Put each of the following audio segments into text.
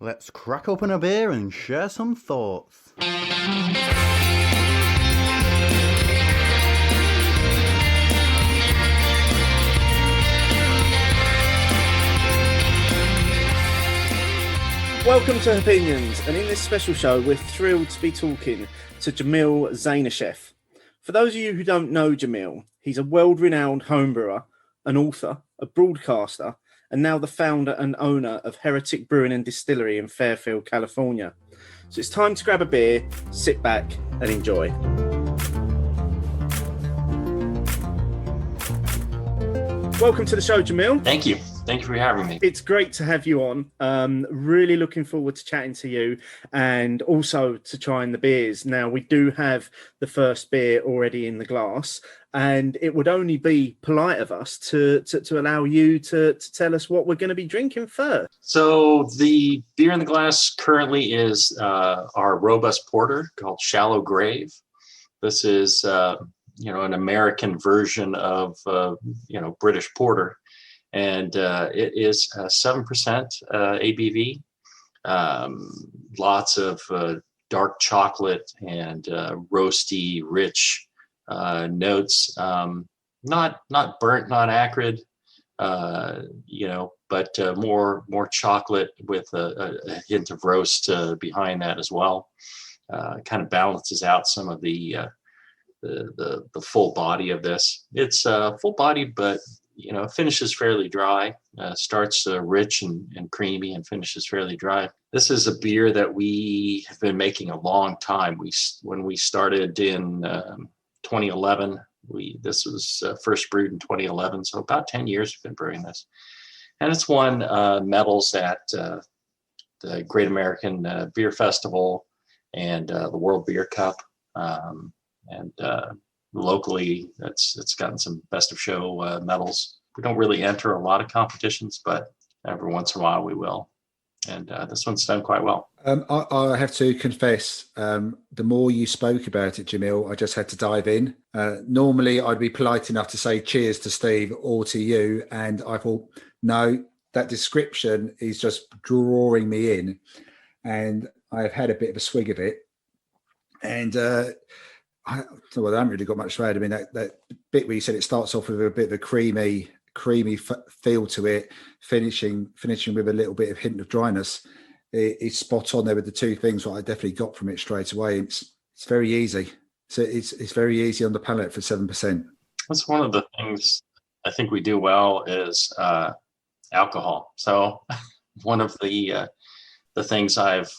Let's crack open a beer and share some thoughts. Welcome to Hopinions, and in this special show, we're thrilled to be talking to Jamil Zainasheff. For those of you who don't know Jamil, he's a world-renowned homebrewer, an author, a broadcaster, and now the founder and owner of Heretic Brewing and Distillery in Fairfield, California. So it's time to grab a beer, sit back, and enjoy. Welcome to the show, Jamil. Thank you. Thank you for having me. It's great to have you on. Really looking forward to chatting to you and also to trying the beers. Now, we do have the first beer already in the glass, and it would only be polite of us to allow you to tell us what we're going to be drinking first. So the beer in the glass currently is our robust porter called Shallow Grave. This is, an American version of, British porter. And it is 7% ABV, lots of dark chocolate and roasty, rich notes. Not burnt, not acrid, but more chocolate with a hint of roast behind that as well. Kind of balances out some of the full body of this. It's full body, but finishes fairly dry, starts rich and creamy and finishes fairly dry. This is a beer that we have been making a long time. When we started in 2011, this was first brewed in 2011. So about 10 years we've been brewing this. And it's won medals at the Great American Beer Festival and the World Beer Cup. Locally, it's gotten some best of show medals. We don't really enter a lot of competitions, but every once in a while we will. And this one's done quite well. I have to confess, the more you spoke about it, Jamil, I just had to dive in. Normally, I'd be polite enough to say cheers to Steve or to you. And I thought, no, that description is just drawing me in. And I've had a bit of a swig of it. And I haven't really got much to add. I mean, that bit where you said it starts off with a bit of a creamy feel to it, finishing with a little bit of hint of dryness. It's spot on there with the two things. What I definitely got from it straight away. It's very easy. So it's very easy on the palate for 7%. That's one of the things I think we do well is alcohol. So one of the things I've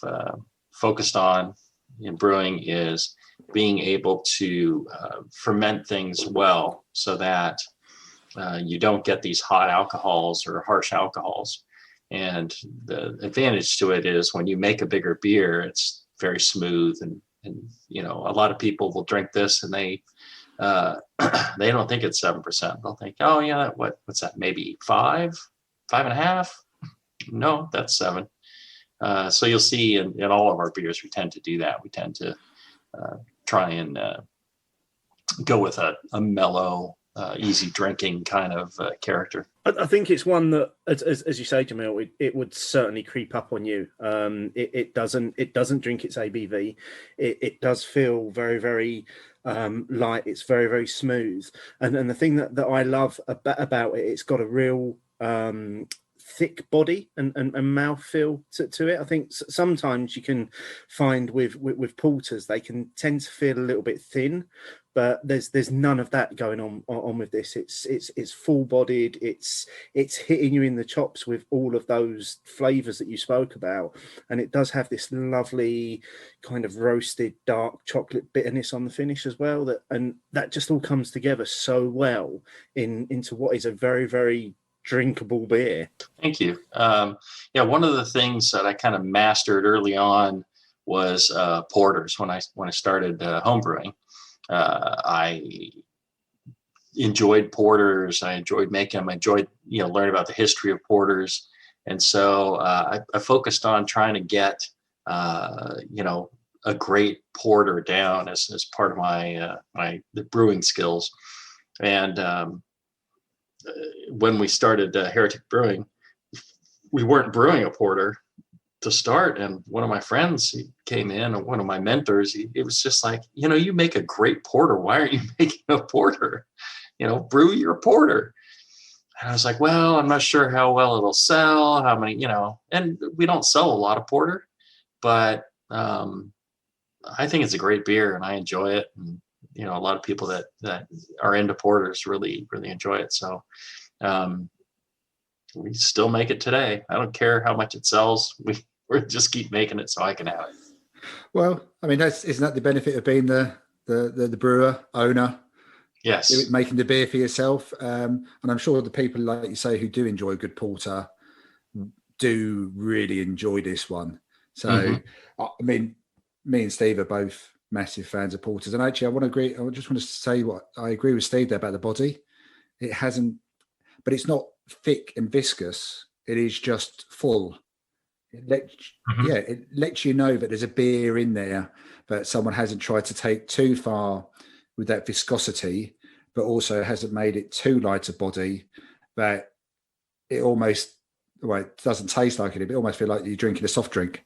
focused on in brewing is being able to ferment things well so that you don't get these hot alcohols or harsh alcohols. And the advantage to it is when you make a bigger beer, it's very smooth. And a lot of people will drink this and they don't think it's 7%. They'll think, oh yeah, what's that? Maybe 5.5? No, that's 7. So you'll see in all of our beers, we tend to do that. We tend to try and go with a mellow, easy drinking kind of character. I think it's one that, as you say, Jamil, it would certainly creep up on you. It doesn't drink its ABV. It does feel very, very light. It's very, very smooth. And the thing that I love about it, it's got a real thick body and mouth feel to it. I think sometimes you can find with porters, they can tend to feel a little bit thin, but there's none of that going on with this. It's full bodied. It's hitting you in the chops with all of those flavors that you spoke about, and it does have this lovely kind of roasted dark chocolate bitterness on the finish as well. That just all comes together so well into what is a very, very drinkable beer. Thank you. One of the things that I kind of mastered early on was porters. When I started homebrewing, I enjoyed porters. I enjoyed making them. I enjoyed learning about the history of porters, and so I focused on trying to get a great porter down as part of my the brewing skills. And when we started Heretic Brewing, we weren't brewing a porter to start. And one of my friends, he came in, and one of my mentors, it was just like, you make a great porter. Why aren't you making a porter? Brew your porter. And I was like, well, I'm not sure how well it'll sell, how many, and we don't sell a lot of porter, but I think it's a great beer and I enjoy it. And, a lot of people that are into porters really, really enjoy it. So we still make it today. I don't care how much it sells. We just keep making it so I can have it. Well, I mean, isn't that the benefit of being the brewer, owner? Yes. Making the beer for yourself. And I'm sure the people, like you say, who do enjoy a good porter do really enjoy this one. So, I mean, me and Steve are both massive fans of porters. And actually, I just want to say what I agree with Steve there about the body. It hasn't, but it's not thick and viscous. It is just full. It lets you know that there's a beer in there, but someone hasn't tried to take too far with that viscosity, but also hasn't made it too light a body that it almost, it doesn't taste like it. It almost feels like you're drinking a soft drink.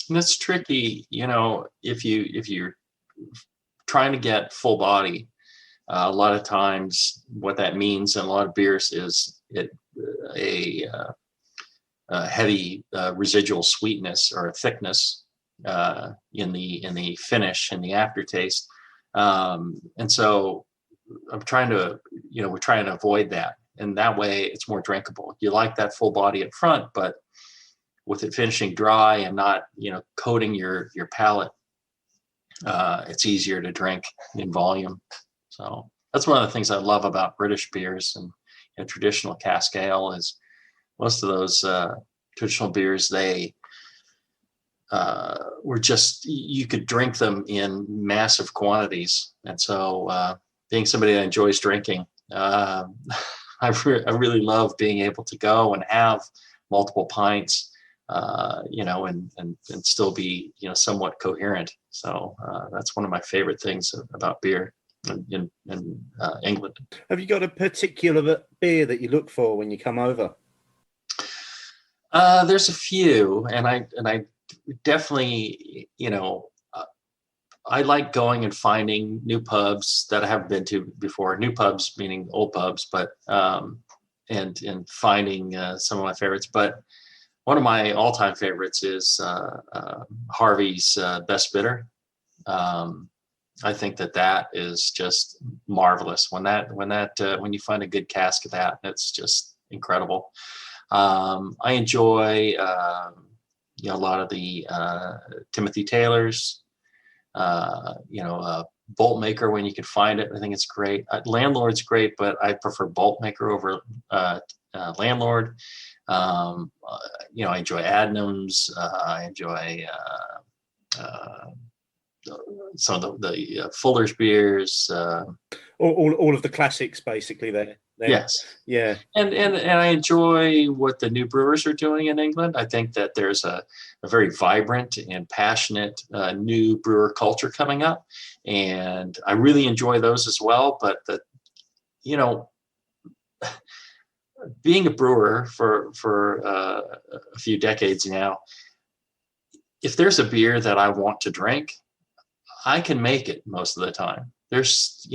And it's tricky, if you're trying to get full body, a lot of times what that means in a lot of beers is a heavy residual sweetness or thickness in the finish and the aftertaste. And so we're trying to avoid that. And that way it's more drinkable. You like that full body up front, but with it finishing dry and not, coating your palate, it's easier to drink in volume. So that's one of the things I love about British beers and traditional cask ale is most of those traditional beers, they were just, you could drink them in massive quantities. And so being somebody that enjoys drinking, I really love being able to go and have multiple pints, and still be, somewhat coherent. So that's one of my favorite things about beer in England. Have you got a particular beer that you look for when you come over? There's a few, and I definitely, I like going and finding new pubs that I haven't been to before. New pubs meaning old pubs, but and finding some of my favorites. But one of my all-time favorites is Harvey's Best Bitter. I think that is just marvelous. When you find a good cask of that, it's just incredible. I enjoy a lot of the Timothy Taylor's, Bolt Maker when you can find it. I think it's great. Landlord's great, but I prefer Bolt Maker over Landlord. I enjoy Adnams. I enjoy some of the Fuller's beers. All of the classics, basically. There. Yes. Yeah. And I enjoy what the new brewers are doing in England. I think that there's a very vibrant and passionate new brewer culture coming up, and I really enjoy those as well. But being a brewer for a few decades now, if there's a beer that I want to drink, I can make it most of the time. There's,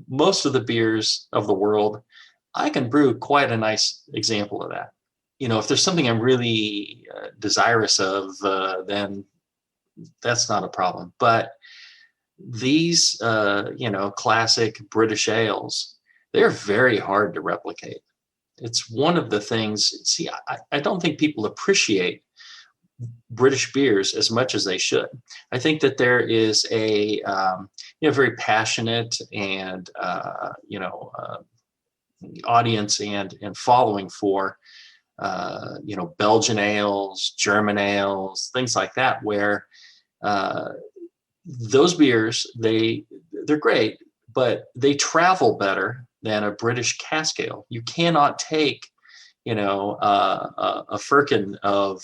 most of the beers of the world, I can brew quite a nice example of that. If there's something I'm really desirous of, then that's not a problem. But these, classic British ales, they're very hard to replicate. It's one of the things, I don't think people appreciate British beers as much as they should. I think that there is a very passionate and audience and following for Belgian ales, German ales, things like that, where those beers they're great, but they travel better than a British cask ale. You cannot take a firkin of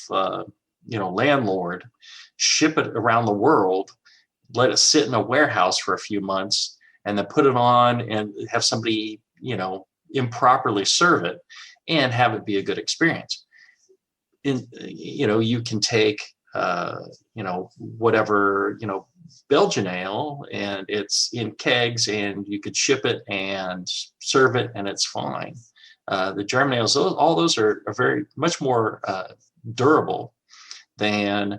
Landlord, ship it around the world, let it sit in a warehouse for a few months, and then put it on and have somebody, improperly serve it and have it be a good experience. you can take, whatever, Belgian ale, and it's in kegs, and you could ship it and serve it, and it's fine. The German ales, all those are very much more durable than,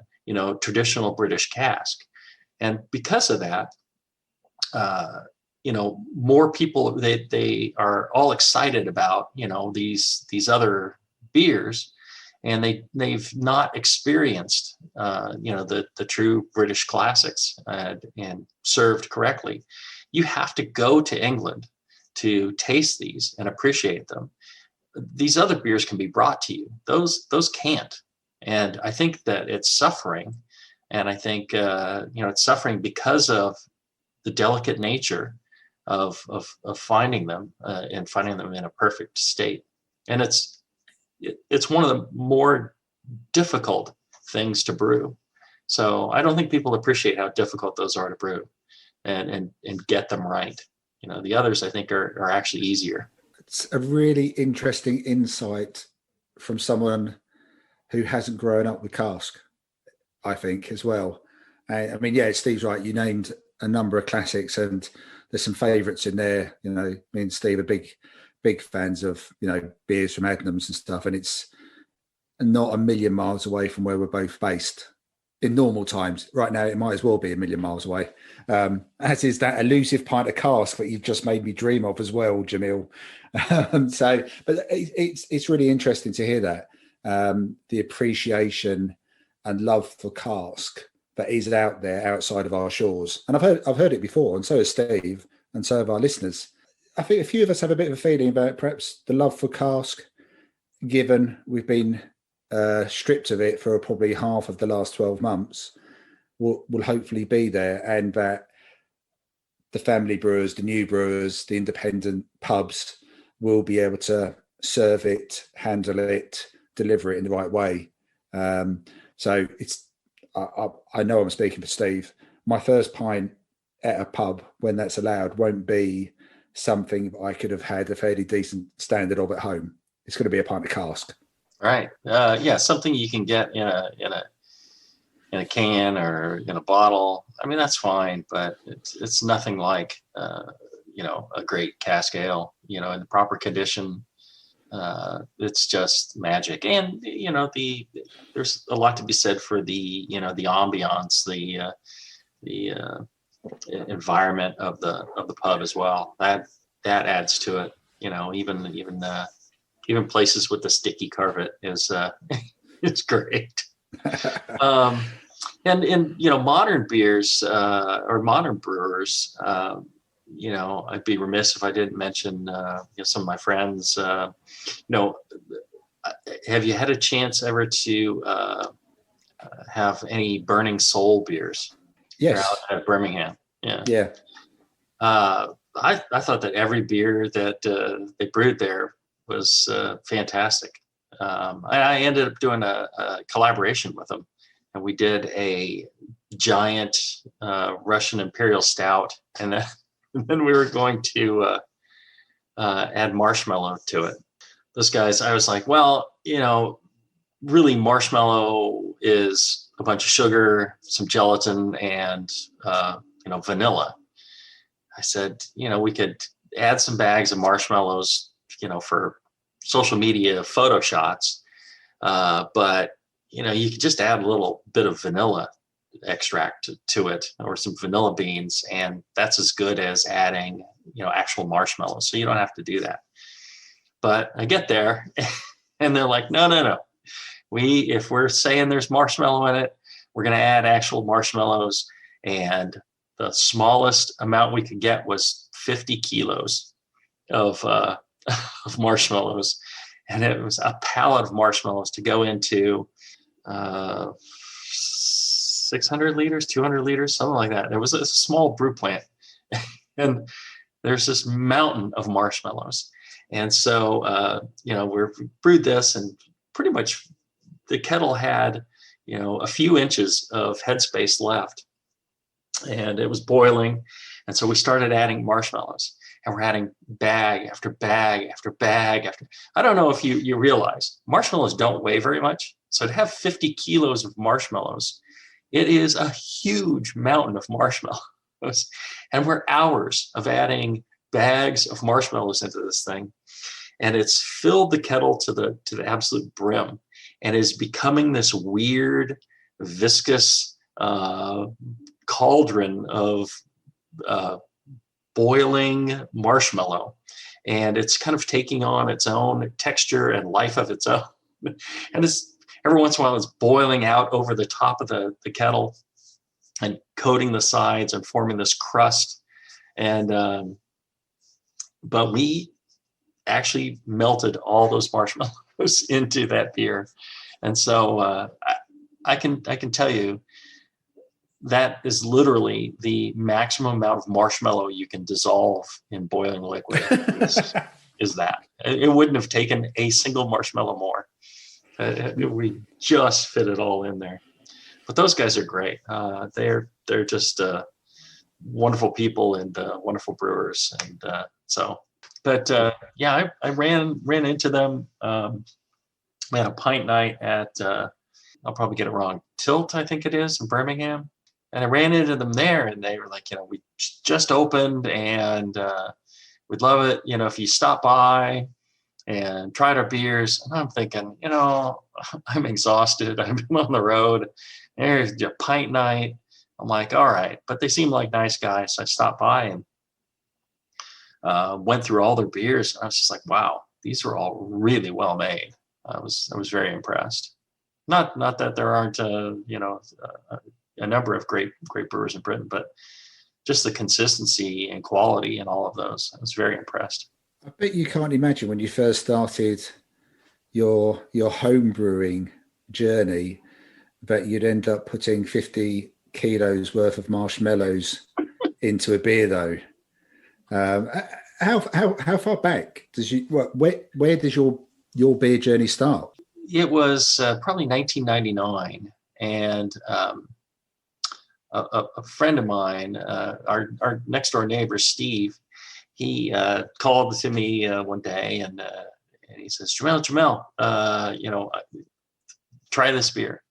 traditional British cask. And because of that, more people, they are all excited about, these other beers, and they've not experienced, the true British classics and served correctly. You have to go to England to taste these and appreciate them. These other beers can be brought to you. Those can't. And I think that it's suffering. And I think, it's suffering because of the delicate nature of finding them and finding them in a perfect state. And it's one of the more difficult things to brew. So I don't think people appreciate how difficult those are to brew and get them right. The others I think are actually easier. It's a really interesting insight from someone who hasn't grown up with cask, I think, as well. I mean, yeah, Steve's right. You named a number of classics, and there's some favourites in there. Me and Steve are big fans of, beers from Adnams and stuff, and it's not a million miles away from where we're both based in normal times. Right now, it might as well be a million miles away, as is that elusive pint of cask that you've just made me dream of as well, Jamil. But it's really interesting to hear that, the appreciation and love for cask that is out there outside of our shores. And I've heard it before, and so has Steve, and so have our listeners. I think a few of us have a bit of a feeling about perhaps the love for cask, given we've been stripped of it for probably half of the last 12 months, will hopefully be there, and that the family brewers, the new brewers, the independent pubs will be able to serve it, handle it, deliver it in the right way. So I know I'm speaking for Steve. My first pint at a pub, when that's allowed, won't be something that I could have had a fairly decent standard of at home. It's going to be a pint of cask. Right. Something you can get in a can or in a bottle. I mean, that's fine, but it's nothing like a great cask ale. In the proper condition. It's just magic. And there's a lot to be said for the ambiance, the environment of the pub as well. That adds to it. Even places with the sticky carpet is it's great. And in modern beers or modern brewers, I'd be remiss if I didn't mention some of my friends. Have you had a chance ever to have any Burning Soul beers? Yes. Out at Birmingham. Yeah. I thought that every beer that they brewed there was fantastic. I ended up doing a collaboration with them, and we did a giant Russian Imperial Stout, and then we were going to add marshmallow to it. Those guys, I was like, well, really marshmallow is a bunch of sugar, some gelatin, and vanilla. I said, we could add some bags of marshmallows, for social media photo shots. But, you could just add a little bit of vanilla extract to it, or some vanilla beans, and that's as good as adding, actual marshmallows. So you don't have to do that. But I get there and they're like, no. If we're saying there's marshmallow in it, we're going to add actual marshmallows. And the smallest amount we could get was 50 kilos of marshmallows. And it was a pallet of marshmallows to go into 600 liters, 200 liters, something like that. It was a small brew plant. And there's this mountain of marshmallows. And so, we brewed this, and pretty much the kettle had, a few inches of headspace left, and it was boiling. And so we started adding marshmallows, and we're adding bag after bag after bag after. I don't know if you realize marshmallows don't weigh very much. So to have 50 kilos of marshmallows, it is a huge mountain of marshmallows. And we're hours of adding bags of marshmallows into this thing. And it's filled the kettle to the absolute brim and is becoming this weird, viscous cauldron of boiling marshmallow. And it's kind of taking on its own texture and life of its own. And it's every once in a while it's boiling out over the top of the kettle and coating the sides and forming this crust. And but we actually melted all those marshmallows into that beer. And so I can tell you that is literally the maximum amount of marshmallow you can dissolve in boiling liquid is that. It wouldn't have taken a single marshmallow more. We just fit it all in there. But those guys are great. They're just wonderful people and wonderful brewers. And yeah, I ran into them. We had a pint night at, I'll probably get it wrong, Tilt, I think it is, in Birmingham. And I ran into them there, and they were like, we just opened, and we'd love it, if you stop by and tried our beers. And I'm thinking, I'm exhausted. I've been on the road. There's a pint night. I'm like, all right. But they seem like nice guys. So I stopped by and went through all their beers. I was just like, wow, these are all really well made. I was very impressed. Not that there aren't, a number of great brewers in Britain, but just the consistency and quality in all of those. I was very impressed. I bet you can't imagine when you first started your home brewing journey that you'd end up putting 50 kilos worth of marshmallows into a beer, though. How far back where does your beer journey start? It was probably 1999, and a friend of mine, our next door neighbor, Steve, he called to me one day and he says, Jamil, try this beer.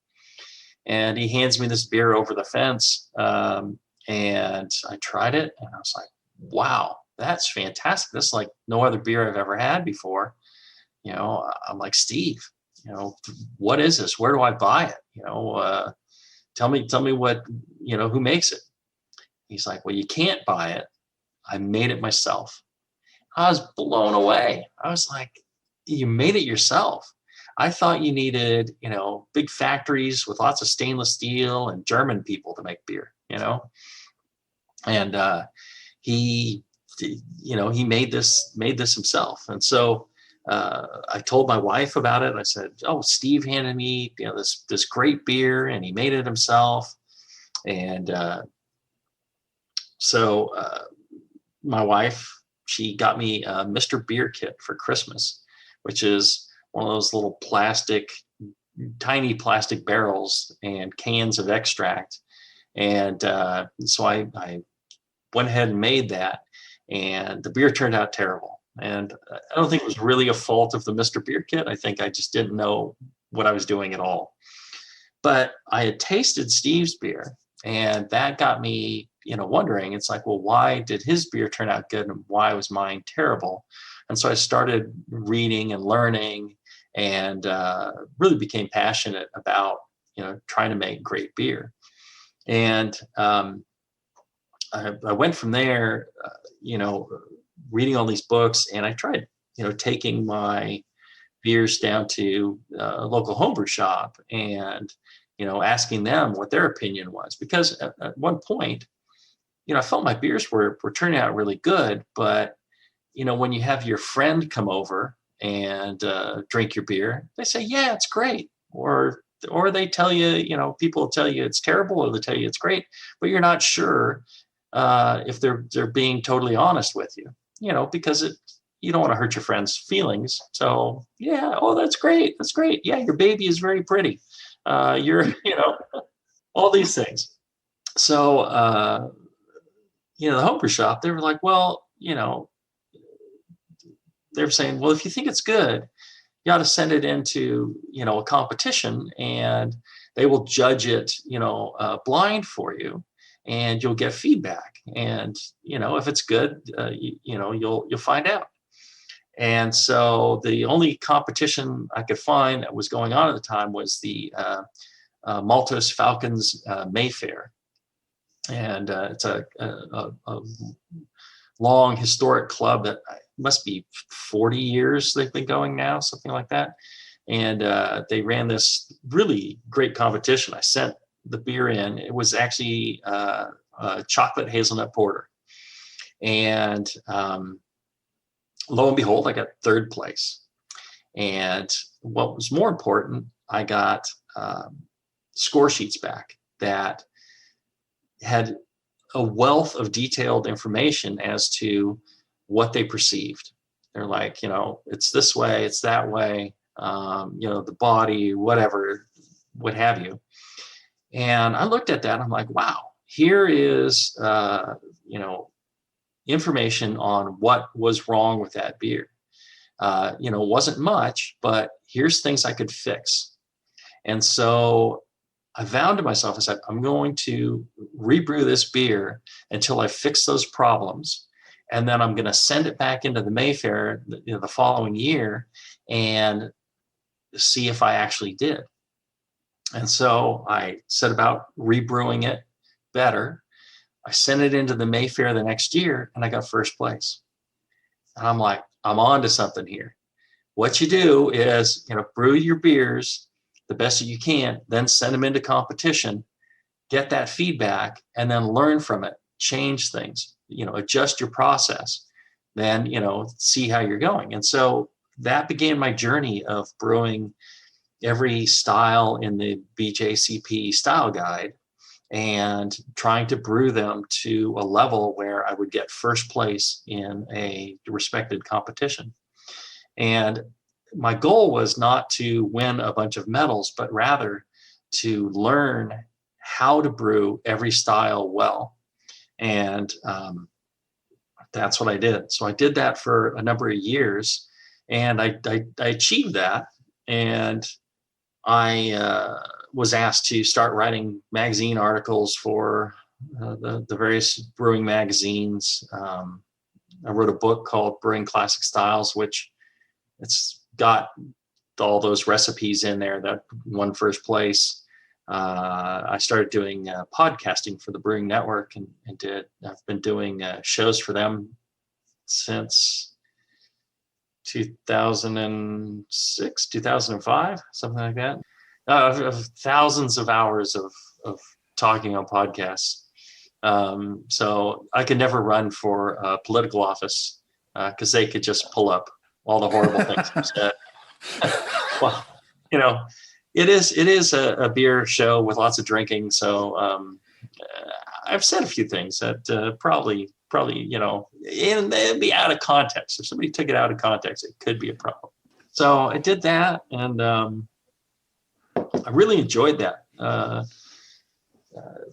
And he hands me this beer over the fence. And I tried it and I was like, wow, that's fantastic. This is like no other beer I've ever had before. I'm like, Steve, what is this? Where do I buy it? Tell me what, who makes it? He's like, well, you can't buy it. I made it myself. I was blown away. I was like, you made it yourself? I thought you needed, big factories with lots of stainless steel and German people to make beer, And he made this himself. And so I told my wife about it. I said, oh, Steve handed me, this great beer, and he made it himself. And so my wife, she got me a Mr. Beer kit for Christmas, which is one of those little tiny plastic barrels and cans of extract. And so I went ahead and made that, and the beer turned out terrible. And I don't think it was really a fault of the Mr. Beer kit. I think I just didn't know what I was doing at all. But I had tasted Steve's beer, and that got me, wondering. It's like, well, why did his beer turn out good and why was mine terrible? And so I started reading and learning, and really became passionate about, trying to make great beer. And I went from there, reading all these books, and I tried, taking my beers down to a local homebrew shop and, asking them what their opinion was. Because at one point, I felt my beers were turning out really good, but, when you have your friend come over and drink your beer, they say, yeah, it's great. Or they tell you, people tell you it's terrible, or they tell you it's great, but you're not sure if they're being totally honest with you, because you don't want to hurt your friend's feelings. So yeah, oh, that's great. That's great. Yeah, your baby is very pretty. You're, all these things. So, the homebrew shop, they were like, well, they were saying, well, if you think it's good, you ought to send it into, a competition, and they will judge it, blind for you, and you'll get feedback. And, if it's good, you'll find out. And so the only competition I could find that was going on at the time was the Maltose Falcons Mayfair. And it's a long historic club that must be 40 years they've been going now, something like that. And they ran this really great competition. I sent the beer in. It was actually a chocolate hazelnut porter. And lo and behold, I got third place. And what was more important, I got score sheets back that had a wealth of detailed information as to what they perceived. They're like, it's this way, it's that way, the body, whatever, what have you. And I looked at that, I'm like, wow, here is, information on what was wrong with that beer. Wasn't much, but here's things I could fix. And so I vowed to myself, I said, I'm going to rebrew this beer until I fix those problems. And then I'm going to send it back into the Mayfair the following year and see if I actually did. And so I set about rebrewing it better. I sent it into the Mayfair the next year, and I got first place. And I'm like, I'm on to something here. What you do is, brew your beers the best that you can, then send them into competition, get that feedback, and then learn from it, change things, adjust your process, then, see how you're going. And so that began my journey of brewing every style in the BJCP style guide and trying to brew them to a level where I would get first place in a respected competition. And my goal was not to win a bunch of medals, but rather to learn how to brew every style well. And that's what I did. So I did that for a number of years, and I achieved that. And I was asked to start writing magazine articles for the various brewing magazines. I wrote a book called Brewing Classic Styles, which it's got all those recipes in there that won first place. I started doing podcasting for the Brewing Network, and I've been doing shows for them since 2006, 2005, something like that. Thousands of hours of talking on podcasts. So I could never run for political office because they could just pull up all the horrible things I've said. Well, it is a beer show with lots of drinking. So I've said a few things that probably, and they'd be out of context. If somebody took it out of context, it could be a problem. So I did that, and I really enjoyed that.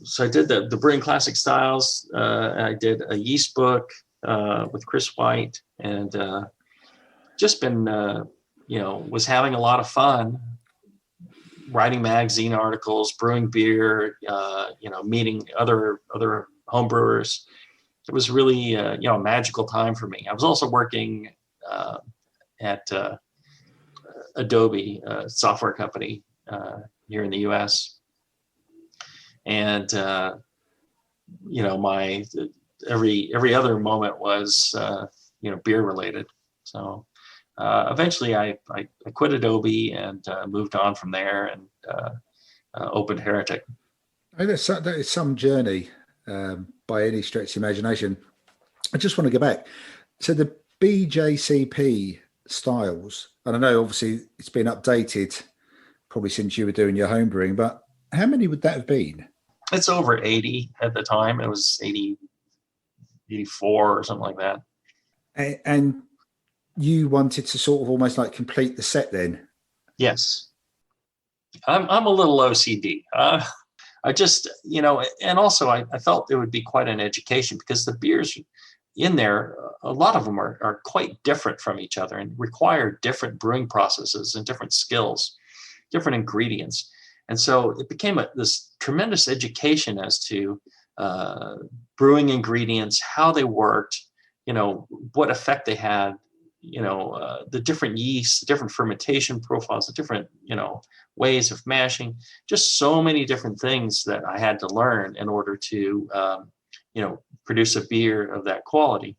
So I did the Brewing Classic Styles. I did a yeast book with Chris White, and just been, was having a lot of fun writing magazine articles, brewing beer, meeting other homebrewers. It was really, a magical time for me. I was also working at Adobe, a software company here in the U.S. And, my every other moment was, beer related. So eventually I quit Adobe and moved on from there and opened Heretic. That is some journey by any stretch of the imagination. I just want to go back. So the BJCP styles, and I know obviously it's been updated probably since you were doing your homebrewing, but how many would that have been? It's over 80 at the time. It was 80, 84 or something like that. And you wanted to sort of almost like complete the set then? Yes. I'm a little OCD. I just, and also I felt it would be quite an education because the beers in there a lot of them are quite different from each other and require different brewing processes and different skills, different ingredients. And so it became this tremendous education as to brewing ingredients, how they worked, what effect they had, the different yeasts, the different fermentation profiles, the different, ways of mashing, just so many different things that I had to learn in order to, produce a beer of that quality.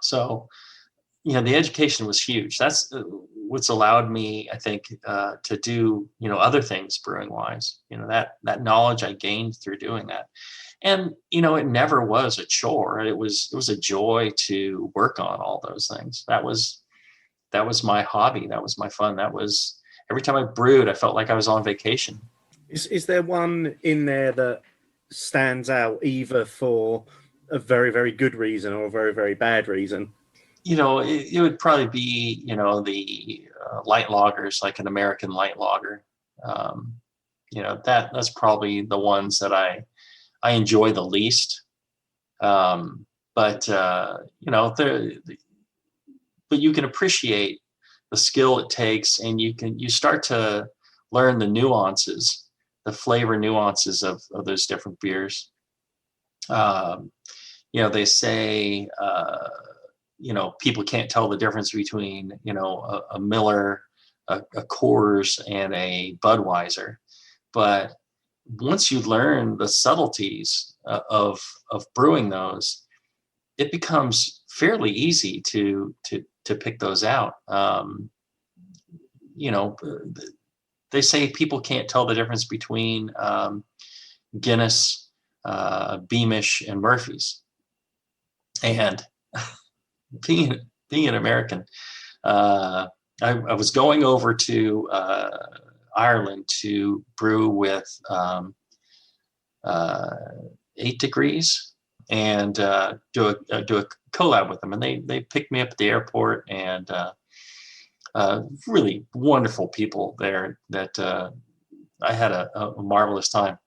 So, the education was huge. That's what's allowed me, I think, to do, other things brewing wise, that knowledge I gained through doing that. And, it never was a chore. It was a joy to work on all those things. That was my hobby. That was my fun. That was every time I brewed, I felt like I was on vacation. Is there one in there that stands out either for a very, very good reason or a very, very bad reason? It would probably be, the light lagers, like an American light lager. That's probably the ones that I enjoy the least. But you can appreciate the skill it takes, and you start to learn the nuances, the flavor nuances of those different beers. They say, people can't tell the difference between, a Miller, a Coors, and a Budweiser. But once you learn the subtleties of brewing those, it becomes fairly easy to pick those out. They say people can't tell the difference between Guinness, Beamish, and Murphy's. And being an American, I was going over to Ireland to brew with 8 Degrees and do a collab with them. And they picked me up at the airport, and really wonderful people there that I had a marvelous time.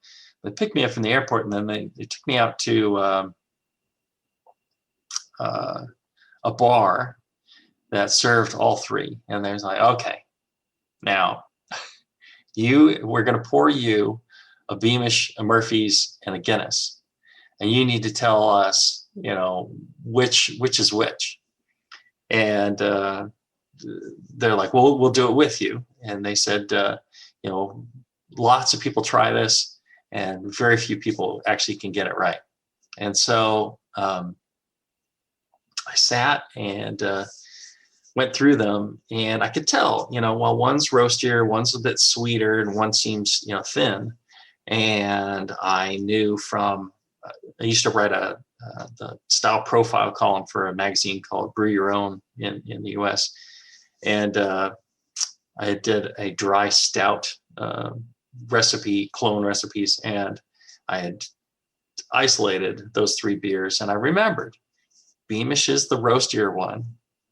They picked me up from the airport, and then they took me out to a bar that served all three. And there's like, okay, now we're going to pour you a Beamish, a Murphy's, and a Guinness, and you need to tell us, which is which. And they're like, well, we'll do it with you. And they said, lots of people try this, and very few people actually can get it right. And so I sat and went through them, and I could tell, well, one's roastier, one's a bit sweeter, and one seems, thin. And I knew from, I used to write the style profile column for a magazine called Brew Your Own in the US. And I did a dry stout recipe, clone recipes, and I had isolated those 3 beers. And I remembered Beamish is the roastier one,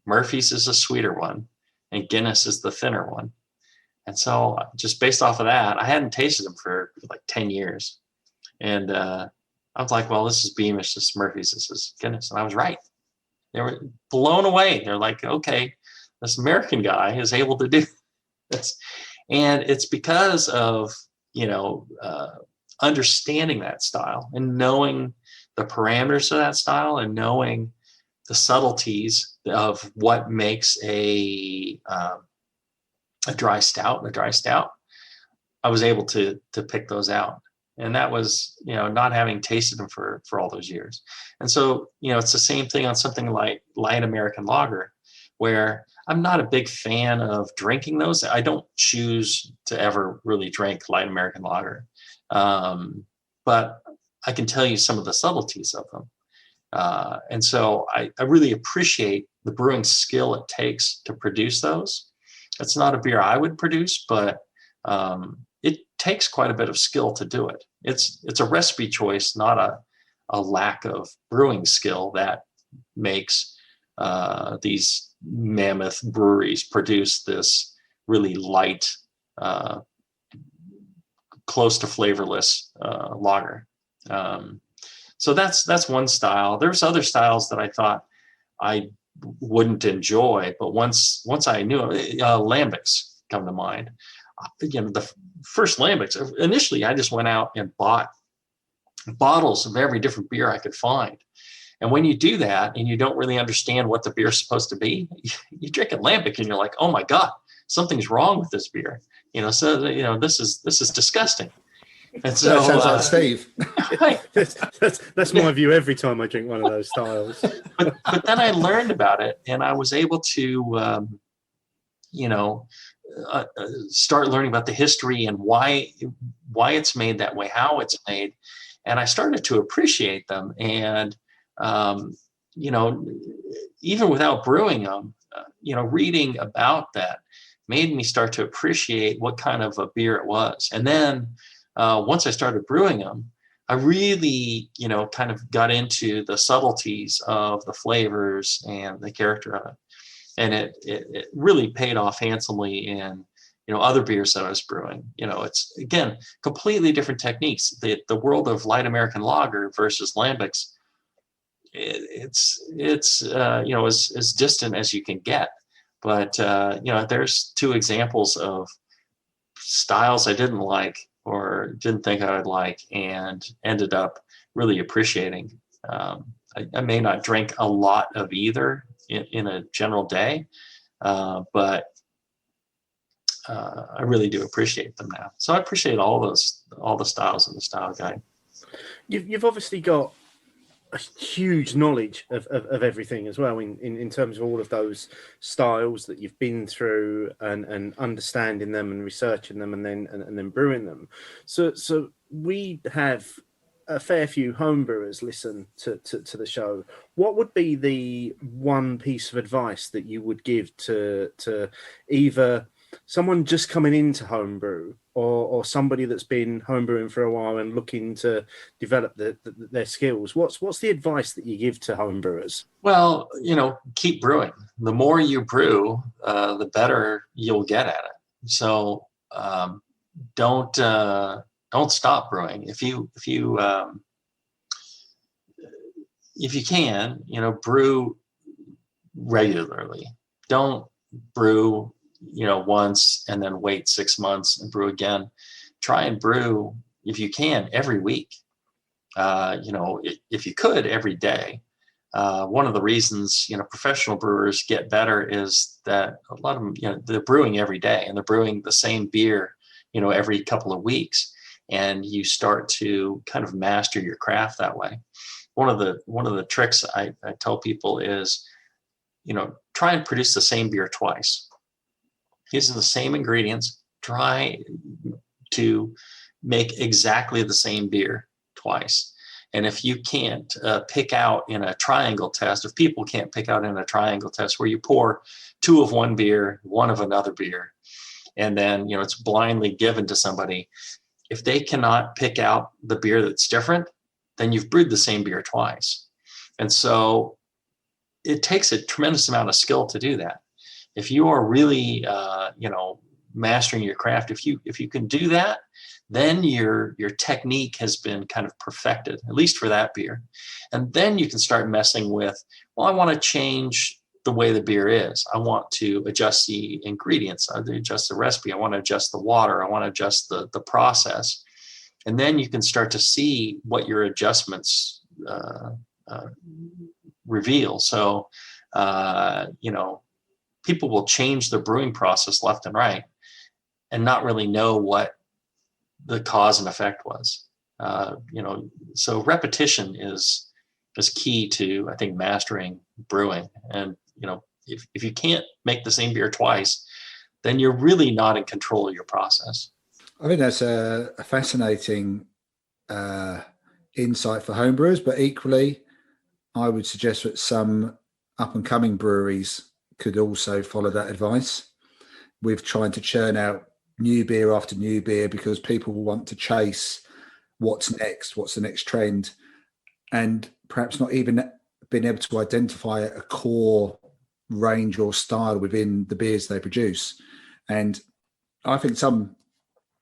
Murphy's is a sweeter one, and Guinness is the thinner one. And so just based off of that, I hadn't tasted them for like 10 years. And I was like, well, this is Beamish, this is Murphy's, this is Guinness. And I was right. They were blown away. They're like, okay, this American guy is able to do this. And it's because of, understanding that style and knowing the parameters of that style and knowing the subtleties of what makes a dry stout. I was able to pick those out. And that was, not having tasted them for all those years. And so, it's the same thing on something like light American lager, where I'm not a big fan of drinking those. I don't choose to ever really drink light American lager. But I can tell you some of the subtleties of them. And so I really appreciate the brewing skill it takes to produce those. It's not a beer I would produce, but it takes quite a bit of skill to do it. It's a recipe choice, not a lack of brewing skill that makes these mammoth breweries produce this really light, close to flavorless lager. So that's one style. There's other styles that I thought I wouldn't enjoy. But once I knew lambics come to mind. The first lambics, initially I just went out and bought bottles of every different beer I could find. And when you do that and you don't really understand what the beer is supposed to be, you drink a lambic and you're like, oh my God, something's wrong with this beer. This is disgusting. And so that sounds like Steve. That's my view every time I drink one of those styles. But then I learned about it, and I was able to, start learning about the history and why it's made that way, how it's made, and I started to appreciate them. And even without brewing them, reading about that made me start to appreciate what kind of a beer it was. And then once I started brewing them, I really, kind of got into the subtleties of the flavors and the character of it. And it really paid off handsomely in, other beers that I was brewing. It's, again, completely different techniques. The world of light American lager versus lambics, it's as distant as you can get. But, there's two examples of styles I didn't like or didn't think I would like and ended up really appreciating. I may not drink a lot of either in a general day, but I really do appreciate them now. So I appreciate all the styles in the style guide. You've obviously got a huge knowledge of everything as well in terms of all of those styles that you've been through and understanding them and researching them and then brewing them. So we have a fair few homebrewers listen to the show. What would be the one piece of advice that you would give to either someone just coming into homebrew or somebody that's been homebrewing for a while and looking to develop their skills? What's the advice that you give to homebrewers? Well, keep brewing. The more you brew, the better you'll get at it. So don't stop brewing. If you can, brew regularly. Don't brew once and then wait 6 months and brew again. Try and brew, if you can, every week. If you could, every day. One of the reasons, professional brewers get better is that a lot of them, they're brewing every day and they're brewing the same beer, every couple of weeks. And you start to kind of master your craft that way. One of the tricks I tell people is, try and produce the same beer twice. Using the same ingredients, try to make exactly the same beer twice. And if you can't pick out in a triangle test, if people can't pick out in a triangle test where you pour 2 of one beer, 1 of another beer, and then, it's blindly given to somebody, if they cannot pick out the beer that's different, then you've brewed the same beer twice. And so it takes a tremendous amount of skill to do that. If you are really, mastering your craft, if you can do that, then your technique has been kind of perfected, at least for that beer. And then you can start messing with, well, I want to change the way the beer is. I want to adjust the ingredients. I adjust the recipe. I want to adjust the water. I want to adjust the process. And then you can start to see what your adjustments reveal. So, people will change the brewing process left and right and not really know what the cause and effect was. So repetition is key to, I think, mastering brewing. And, if you can't make the same beer twice, then you're really not in control of your process. I think that's a fascinating insight for homebrewers, but equally, I would suggest that some up-and-coming breweries could also follow that advice with trying to churn out new beer after new beer because people want to chase what's next, what's the next trend, and perhaps not even being able to identify a core range or style within the beers they produce. And I think some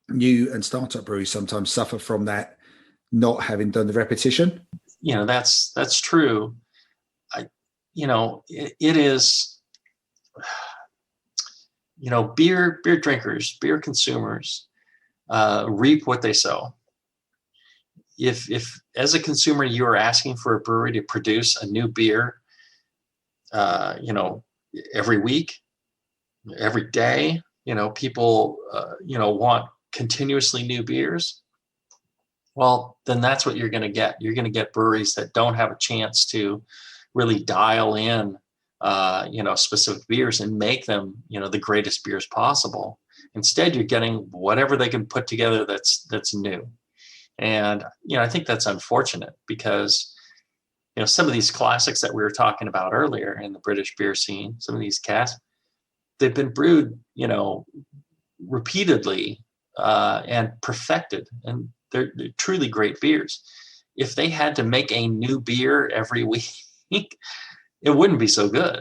new and startup breweries sometimes suffer from that, not having done the repetition. That's true. it is, beer drinkers, beer consumers reap what they sow. If as a consumer you are asking for a brewery to produce a new beer, every week, every day, people, want continuously new beers, well, then that's what you're going to get. You're going to get breweries that don't have a chance to really dial in, specific beers and make them, the greatest beers possible. Instead, you're getting whatever they can put together that's new. And, I think that's unfortunate because, some of these classics that we were talking about earlier in the British beer scene, some of these casks, they've been brewed, repeatedly and perfected, and they're truly great beers. If they had to make a new beer every week, it wouldn't be so good.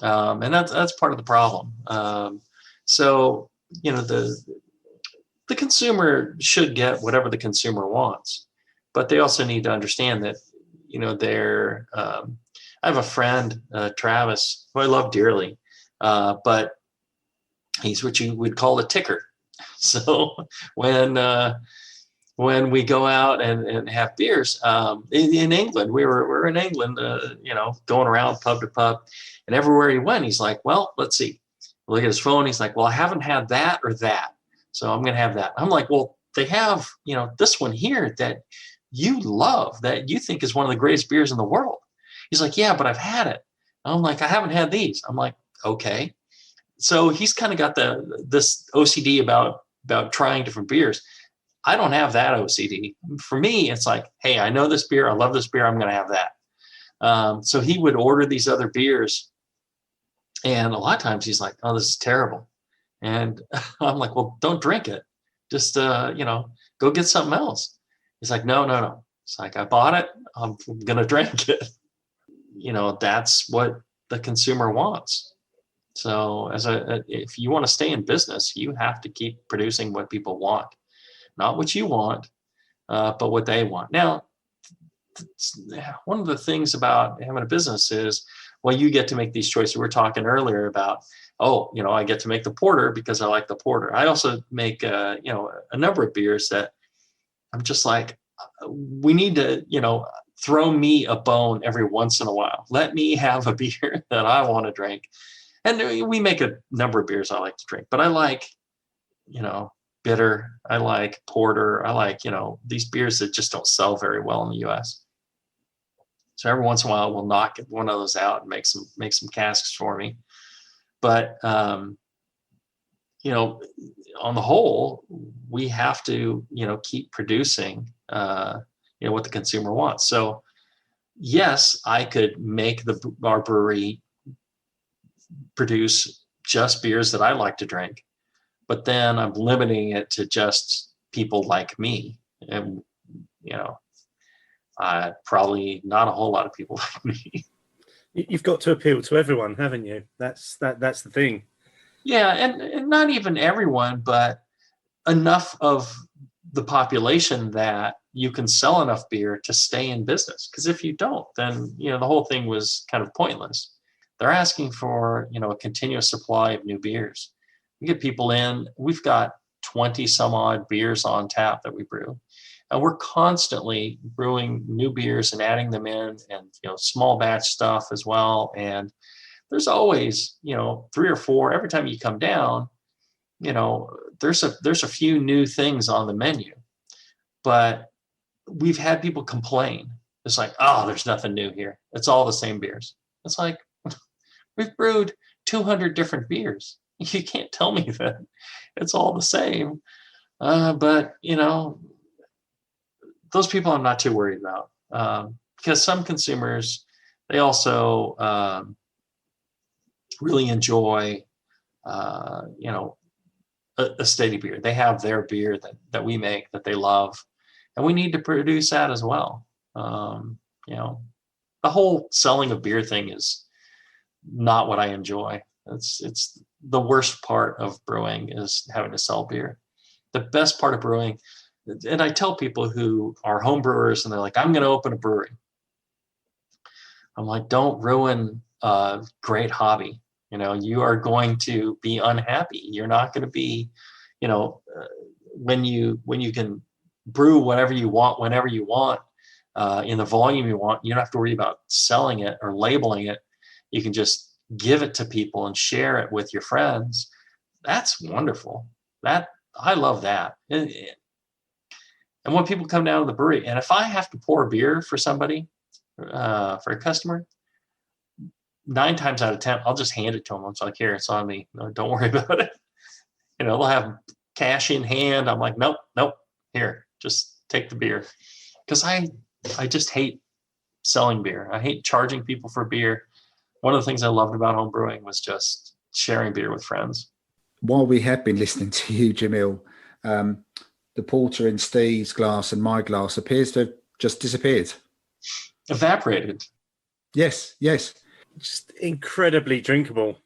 And that's part of the problem. So, the consumer should get whatever the consumer wants, but they also need to understand that, I have a friend, Travis, who I love dearly, but he's what you would call a ticker. So when we go out and have beers, in England, we're in England, going around pub to pub, and everywhere he went, he's like, well, let's see. Look at his phone. He's like, well, I haven't had that or that, so I'm going to have that. I'm like, well, they have, this one here that you love, that you think is one of the greatest beers in the world. He's like, yeah, but I've had it. I'm like, I haven't had these. I'm like, okay. So he's kind of got this OCD about trying different beers. I don't have that OCD. For me, it's like, hey, I know this beer. I love this beer. I'm going to have that. So he would order these other beers. And a lot of times he's like, oh, this is terrible. And I'm like, well, don't drink it. Just, go get something else. He's like, no. It's like, I bought it. I'm going to drink it. That's what the consumer wants. So if you want to stay in business, you have to keep producing what people want, not what you want, but what they want. Now, one of the things about having a business is, well, you get to make these choices. We were talking earlier about, I get to make the porter because I like the porter. I also make, a number of beers that I'm just like, we need to, throw me a bone every once in a while. Let me have a beer that I want to drink. And we make a number of beers I like to drink, but I like, bitter. I like porter. I like, these beers that just don't sell very well in the US. So every once in a while we'll knock one of those out and make some casks for me. But, on the whole, we have to, keep producing, what the consumer wants. So yes, I could make our brewery produce just beers that I like to drink, but then I'm limiting it to just people like me. And, probably not a whole lot of people like me. You've got to appeal to everyone, haven't you? That's the thing. Yeah. And not even everyone, but enough of the population that you can sell enough beer to stay in business. Because if you don't, then, the whole thing was kind of pointless. They're asking for, a continuous supply of new beers. We get people in, we've got 20 some odd beers on tap that we brew. And we're constantly brewing new beers and adding them in, and, small batch stuff as well. And there's always, 3 or 4, every time you come down, there's a few new things on the menu. But we've had people complain. It's like, oh, there's nothing new here. It's all the same beers. It's like, we've brewed 200 different beers. You can't tell me that it's all the same. But, those people I'm not too worried about, because some consumers, they also really enjoy, a steady beer. They have their beer that we make that they love, and we need to produce that as well. The whole selling of beer thing is not what I enjoy. It's the worst part of brewing is having to sell beer. The best part of brewing, and I tell people who are home brewers and they're like, I'm going to open a brewery. I'm like, don't ruin great hobby. You are going to be unhappy. You're not going to be, when you can brew whatever you want, whenever you want, in the volume you want. You don't have to worry about selling it or labeling it. You can just give it to people and share it with your friends. That's wonderful. I love that. And when people come down to the brewery, and if I have to pour a beer for somebody, for a customer, 9 times out of 10, I'll just hand it to them. It's like, here, it's on me. No, don't worry about it. They'll have cash in hand. I'm like, nope, here, just take the beer. Because I just hate selling beer. I hate charging people for beer. One of the things I loved about home brewing was just sharing beer with friends. While we have been listening to you, Jamil, the porter in Steve's glass and my glass appears to have just disappeared. Evaporated. Yes. Just incredibly drinkable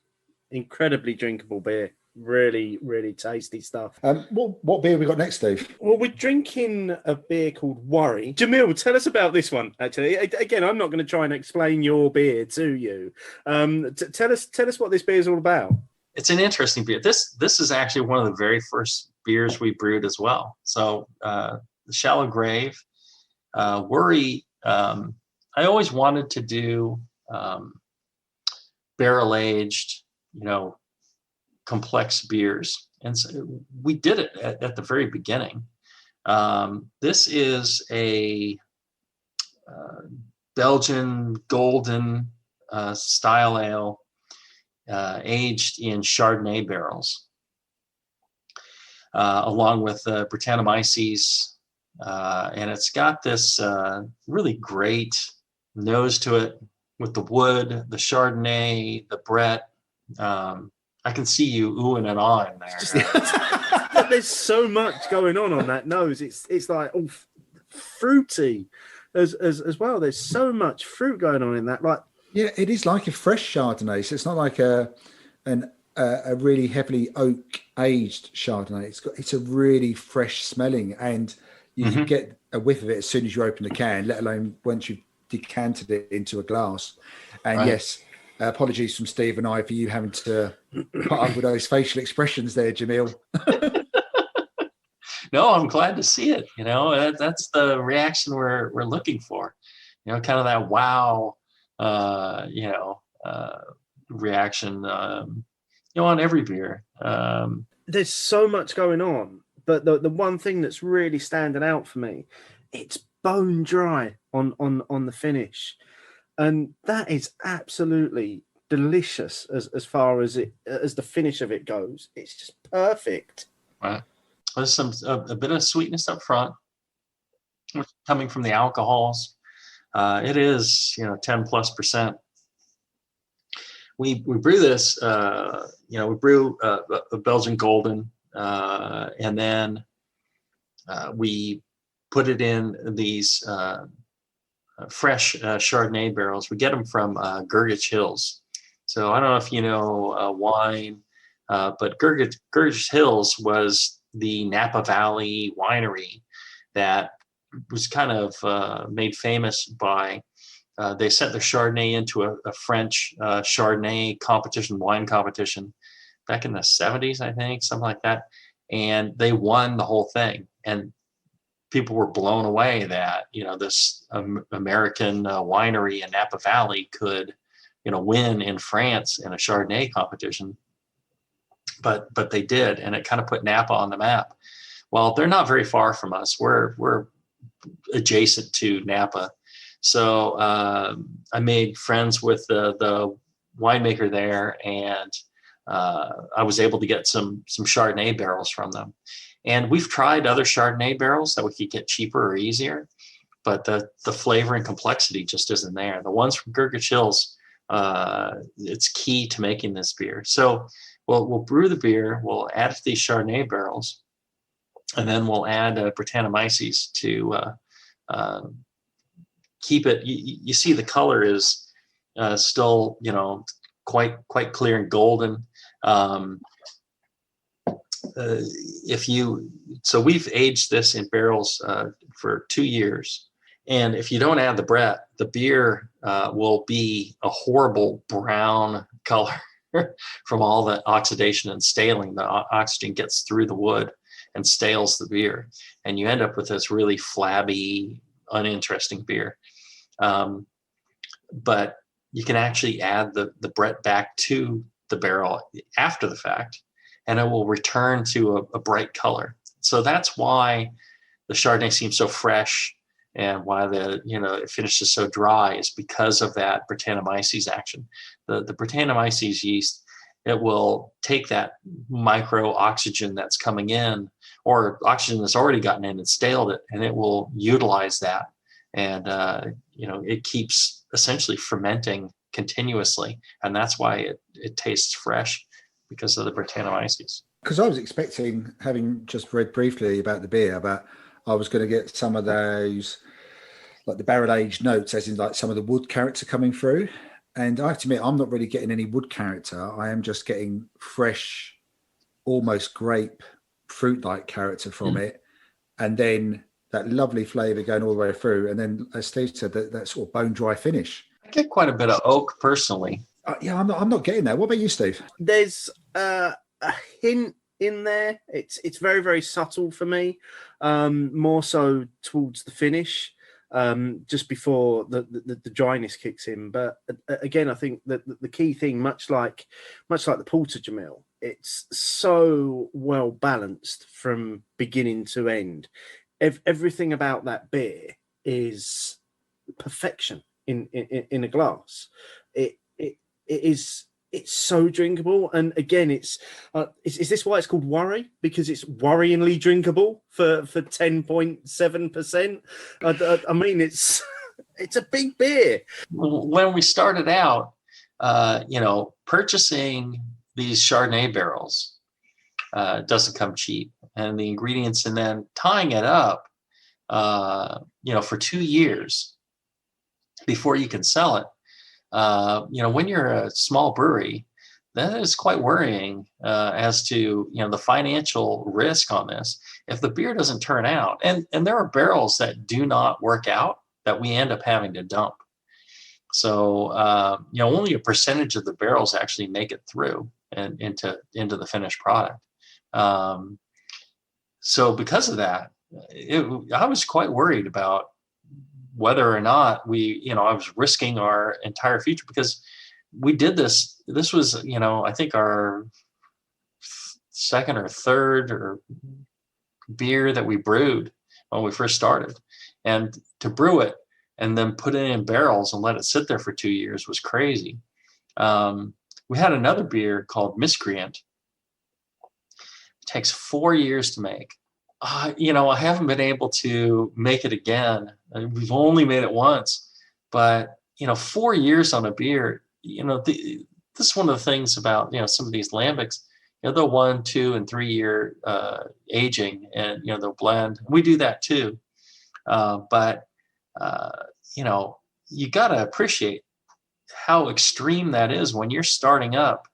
beer. Really, really tasty stuff. What beer we got next, Steve? Well, we're drinking a beer called Worry. Jamil, tell us about this one. Actually, again, I'm not going to try and explain your beer to you. Tell us what this beer is all about. It's an interesting beer. This is actually one of the very first beers we brewed as well. So the Shallow Grave, Worry. I always wanted to do barrel aged, complex beers, and so we did it at the very beginning. This is a Belgian golden style ale, aged in Chardonnay barrels, along with Brettanomyces, and it's got this really great nose to it with the wood, the Chardonnay, the Brett. I can see you oohing and ahhing there. There's so much going on that nose. It's like fruity as well. There's so much fruit going on in that. Like, yeah, it is like a fresh Chardonnay. So it's not like a really heavily oak aged Chardonnay. It's a really fresh smelling, and you can get a whiff of it as soon as you open the can, let alone once you've decanted it into a glass. And yes, apologies from Steve and I for you having to put up with those facial expressions there, Jamil. No, I'm glad to see it. That's the reaction we're looking for. Kind of that wow, reaction. On every beer. There's so much going on, but the one thing that's really standing out for me, it's bone dry on the finish, and that is absolutely delicious as far as the finish of it goes. It's just perfect. Right. There's a bit of sweetness up front, coming from the alcohols. It is 10+%. We brew this. We brew a Belgian Golden, and then we put it in these fresh Chardonnay barrels. We get them from Gurgich Hills. So I don't know if you know wine, but Gurgich Hills was the Napa Valley winery that was kind of made famous by, they sent their Chardonnay into a French Chardonnay competition, wine competition, back in the 70s, I think, something like that. And they won the whole thing. And people were blown away that, this American winery in Napa Valley could, win in France in a Chardonnay competition. But they did, and it kind of put Napa on the map. Well, they're not very far from us. We're adjacent to Napa. So I made friends with the winemaker there, and I was able to get some Chardonnay barrels from them. And we've tried other Chardonnay barrels that we could get cheaper or easier, but the flavor and complexity just isn't there. The ones from Gurgich Hills, it's key to making this beer. So we'll brew the beer, we'll add it to these Chardonnay barrels, and then we'll add Brettanomyces to keep it. You see the color is still quite clear and golden. So we've aged this in barrels for 2 years, And if you don't add the Brett, the beer will be a horrible brown color from all the oxidation and staling. The oxygen gets through the wood and stales the beer. And you end up with this really flabby, uninteresting beer. But you can actually add the Brett back to the barrel after the fact, and it will return to a bright color. So that's why the Chardonnay seems so fresh, and why it finishes so dry, is because of that Brettanomyces action. The Brettanomyces yeast, it will take that micro oxygen that's coming in, or oxygen that's already gotten in and staled it, and it will utilize that. And it keeps essentially fermenting continuously, and that's why it tastes fresh, because of the Brettanomyces. Because I was expecting, having just read briefly about the beer, but I was going to get some of those, like the barrel aged notes, as in like some of the wood character coming through. And I have to admit, I'm not really getting any wood character. I am just getting fresh, almost grape fruit-like character from it, and then that lovely flavour going all the way through. And then, as Steve said, that sort of bone dry finish. I get quite a bit of oak personally. Yeah, I'm not getting that. What about you, Steve? There's a hint in there. It's very, very subtle for me. More so towards the finish, just before the dryness kicks in. But again, I think that the key thing, much like the Porter, Jamil, it's so well balanced from beginning to end. Everything about that beer is perfection in a glass. It's so drinkable, and again, is this why it's called Worry? Because it's worryingly drinkable for 10.7%. I mean, it's a big beer. When we started out, purchasing these Chardonnay barrels doesn't come cheap, and the ingredients, and then tying it up, for 2 years before you can sell it. When you're a small brewery, that is quite worrying as to, the financial risk on this. If the beer doesn't turn out, and there are barrels that do not work out that we end up having to dump. So, only a percentage of the barrels actually make it through and into the finished product. So because of that, I was quite worried about whether or not I was risking our entire future, because we did this. This was, I think our second or third beer that we brewed when we first started, and to brew it and then put it in barrels and let it sit there for 2 years was crazy. We had another beer called Miscreant. It takes 4 years to make. I haven't been able to make it again. We've only made it once, but 4 years on a beer. This is one of the things about some of these lambics. They'll 1, 2, and 3 year aging, and they'll blend. We do that too, but you got to appreciate how extreme that is when you're starting up.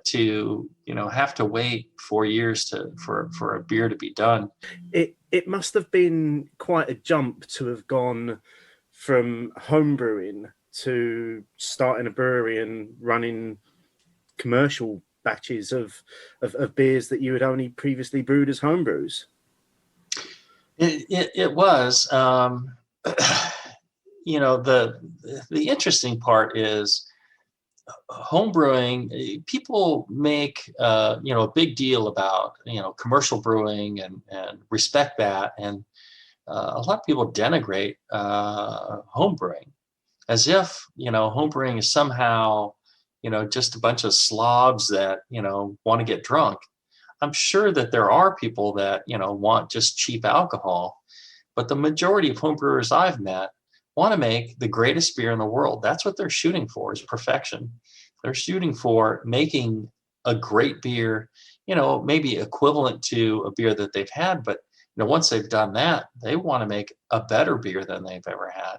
To have to wait 4 years for a beer to be done. It must have been quite a jump to have gone from homebrewing to starting a brewery and running commercial batches of beers that you had only previously brewed as homebrews. It was. The interesting part is, homebrewing, people make a big deal about commercial brewing and respect that, and a lot of people denigrate homebrewing as if homebrewing is somehow just a bunch of slobs that want to get drunk. I'm sure that there are people that want just cheap alcohol, but the majority of homebrewers I've met want to make the greatest beer in the world. That's what they're shooting for, is perfection. They're shooting for making a great beer, maybe equivalent to a beer that they've had. But once they've done that, they want to make a better beer than they've ever had.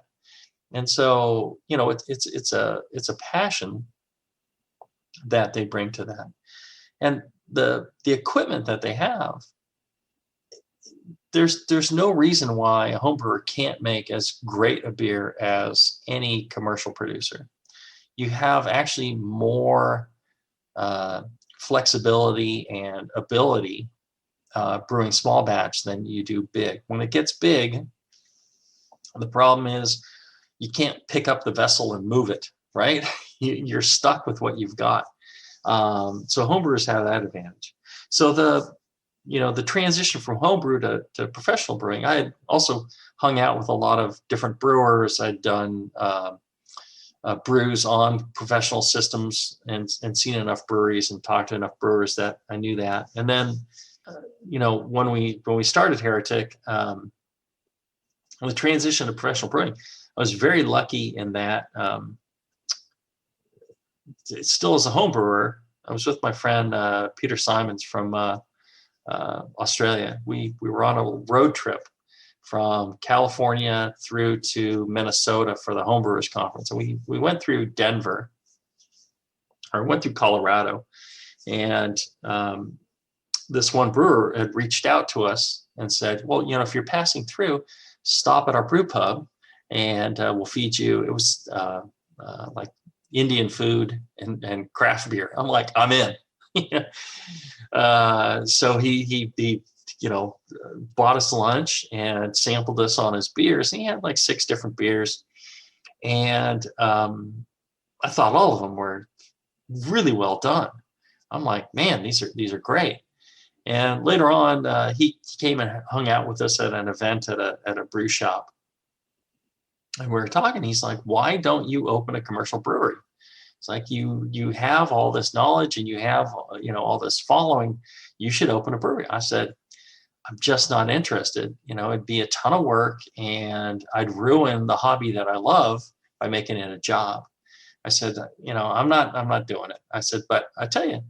And so, it's a passion that they bring to that. And the equipment that they have, there's no reason why a home brewer can't make as great a beer as any commercial producer. You have actually more flexibility and ability brewing small batch than you do big. When it gets big, the problem is you can't pick up the vessel and move it, right? You're stuck with what you've got. So homebrewers have that advantage. So the transition from homebrew to professional brewing, I had also hung out with a lot of different brewers. I'd done brews on professional systems and seen enough breweries and talked to enough brewers that I knew that. And then, when we started Heretic, the transition to professional brewing, I was very lucky in that still as a home brewer, I was with my friend Peter Simons from Australia. We were on a road trip from California through to Minnesota for the Homebrewers Conference. And we went through Denver, or went through Colorado. And this one brewer had reached out to us and said, well, if you're passing through, stop at our brew pub and we'll feed you. It was like Indian food and craft beer. I'm like, I'm in. So he bought us lunch and sampled us on his beers. And he had like 6 different beers. And I thought all of them were really well done. I'm like, man, these are great. And later on, he came and hung out with us at an event at a brew shop. And we were talking. He's like, why don't you open a commercial brewery? It's like, you have all this knowledge and you have, all this following. You should open a brewery. I said, I'm just not interested. It'd be a ton of work and I'd ruin the hobby that I love by making it a job. I said, I'm not doing it. I said, but I tell you,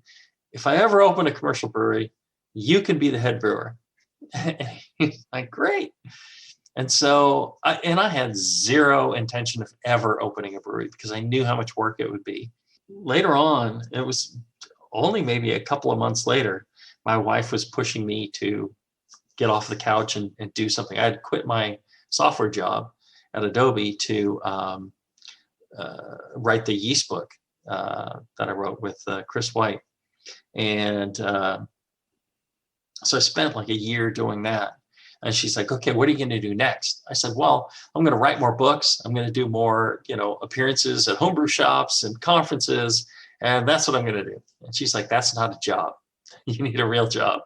if I ever open a commercial brewery, you can be the head brewer. He's like, great. And so I had zero intention of ever opening a brewery because I knew how much work it would be. Later on, it was only maybe a couple of months later, my wife was pushing me to get off the couch and do something. I had quit my software job at Adobe to write the yeast book that I wrote with Chris White. And so I spent like a year doing that. And she's like, okay, what are you going to do next? I said, well, I'm going to write more books. I'm going to do more, appearances at homebrew shops and conferences. And that's what I'm going to do. And she's like, that's not a job. You need a real job.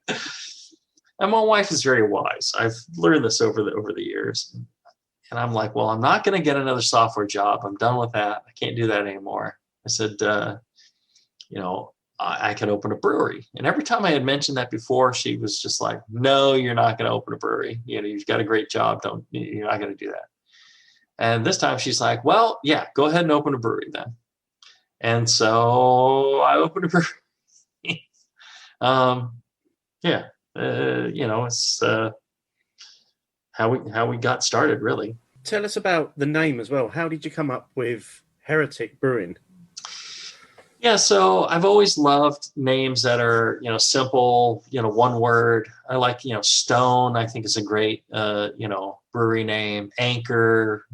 And my wife is very wise. I've learned this over the years. And I'm like, well, I'm not going to get another software job. I'm done with that. I can't do that anymore. I said, I can open a brewery. And every time I had mentioned that before, she was just like, no, you're not going to open a brewery. You've got a great job. You're not going to do that. And this time she's like, well, yeah, go ahead and open a brewery then. And so I opened a brewery. It's how we got started, really. Tell us about the name as well. How did you come up with Heretic Brewing? Yeah, so I've always loved names that are, simple, one word. I like, Stone, I think is a great, brewery name. Anchor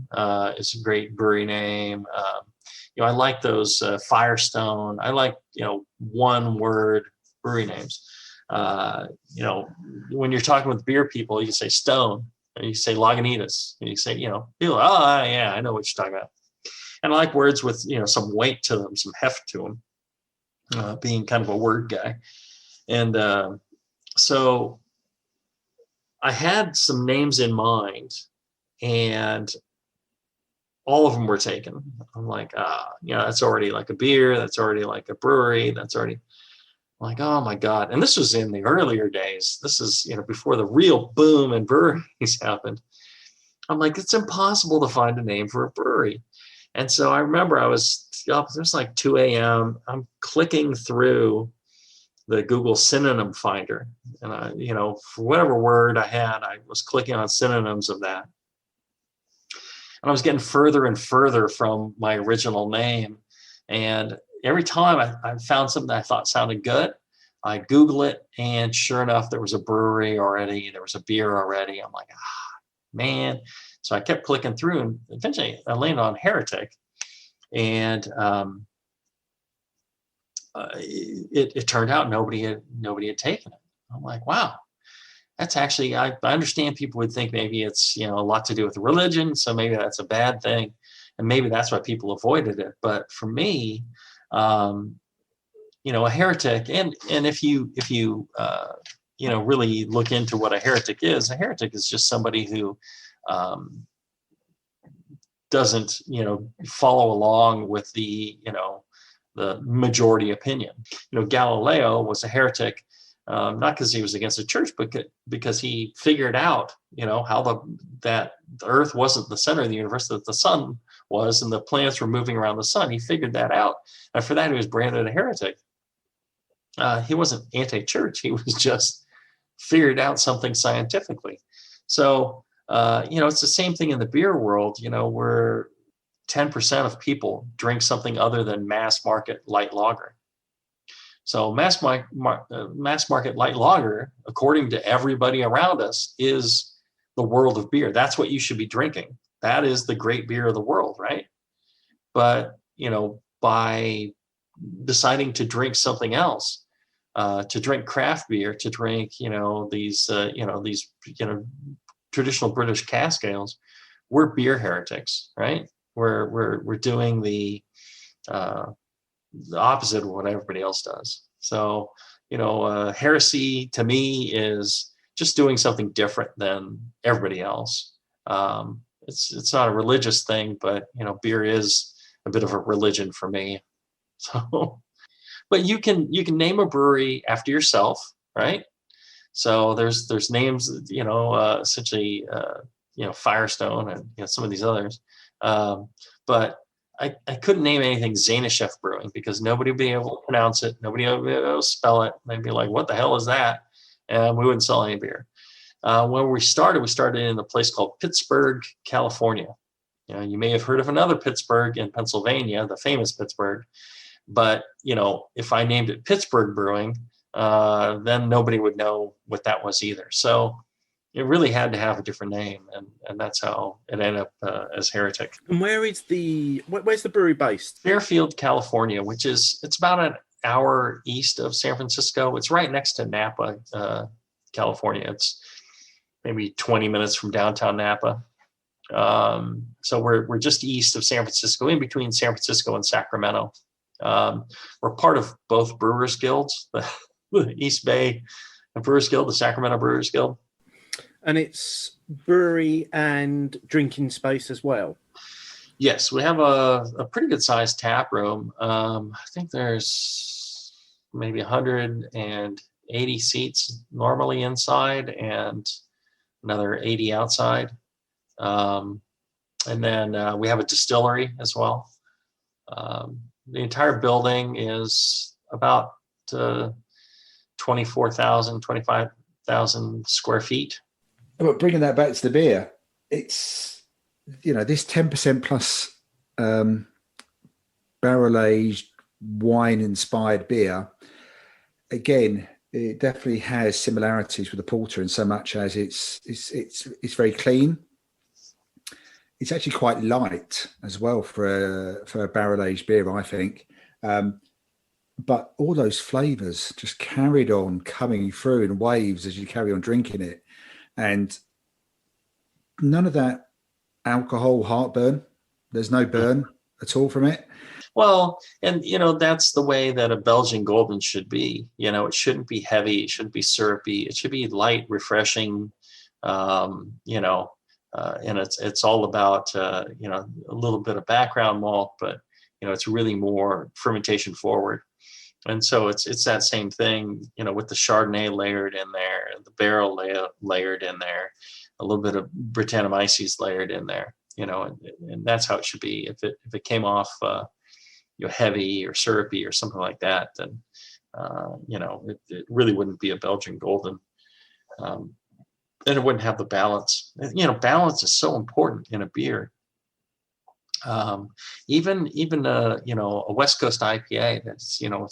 is a great brewery name. I like those Firestone. I like, one word brewery names. When you're talking with beer people, you say Stone, and you say Lagunitas, and you say, people, oh, yeah, I know what you're talking about. And I like words with, some weight to them, some heft to them, being kind of a word guy. And so I had some names in mind, and all of them were taken. I'm like, that's already like a beer. That's already like a brewery. That's already like, oh my God. And this was in the earlier days. This is, before the real boom in breweries happened. I'm like, it's impossible to find a name for a brewery. And so I remember I was up, it was like 2 a.m. I'm clicking through the Google synonym finder. And I, for whatever word I had, I was clicking on synonyms of that. And I was getting further and further from my original name. And every time I found something that I thought sounded good, I Google it, and sure enough, there was a brewery already. There was a beer already. I'm like, man. So I kept clicking through, and eventually I landed on Heretic, and it turned out nobody had taken it. I'm like, wow, that's actually, I understand people would think maybe it's, a lot to do with religion, so maybe that's a bad thing, and maybe that's why people avoided it. But for me, a heretic, and if you really look into what a heretic is just somebody who doesn't follow along with the majority opinion. Galileo was a heretic, not because he was against the church, but because he figured out how that the earth wasn't the center of the universe, that the sun was, and the planets were moving around the sun. He figured that out, and for that he was branded a heretic. He wasn't anti-church. He was just figured out something scientifically. So, it's the same thing in the beer world, where 10% of people drink something other than mass market light lager. So mass market light lager, according to everybody around us, is the world of beer. That's what you should be drinking. That is the great beer of the world, right? But, by deciding to drink something else, to drink craft beer, to drink, these traditional British cask ales, we're beer heretics, right? We're doing the opposite of what everybody else does. So, heresy to me is just doing something different than everybody else. It's not a religious thing, but beer is a bit of a religion for me. So. But you can name a brewery after yourself, right? So there's names, essentially, Firestone and some of these others. But I couldn't name anything Zainasheff Brewing because nobody would be able to pronounce it. Nobody would be able to spell it. They'd be like, what the hell is that? And we wouldn't sell any beer. When we started in a place called Pittsburgh, California. You may have heard of another Pittsburgh in Pennsylvania, the famous Pittsburgh. But, if I named it Pittsburgh Brewing, then nobody would know what that was either. So it really had to have a different name. And that's how it ended up as Heretic. And where's the brewery based? Fairfield, California, it's about an hour east of San Francisco. It's right next to Napa, California. It's maybe 20 minutes from downtown Napa. So we're just east of San Francisco, in between San Francisco and Sacramento. We're part of both Brewers Guilds, the East Bay Brewers Guild, the Sacramento Brewers Guild. And it's brewery and drinking space as well? Yes, we have a pretty good sized tap room. I think there's maybe 180 seats normally inside and another 80 outside. And then we have a distillery as well. The entire building is about 25,000 square feet. But bringing that back to the beer, it's, this 10% plus barrel-aged wine-inspired beer, again, it definitely has similarities with the porter in so much as it's very clean. It's actually quite light as well for a barrel-aged beer, I think. But all those flavors just carried on coming through in waves as you carry on drinking it. And none of that alcohol heartburn. There's no burn at all from it. Well, and, that's the way that a Belgian Golden should be. It shouldn't be heavy. It shouldn't be syrupy. It should be light, refreshing, and it's all about, a little bit of background malt, but, it's really more fermentation forward. And so it's that same thing, with the Chardonnay layered in there, the barrel layered in there, a little bit of Brettanomyces layered in there, and that's how it should be. If it came off, heavy or syrupy or something like that, then, it really wouldn't be a Belgian Golden. And it wouldn't have the balance. Balance is so important in a beer. Even a West Coast IPA that's, you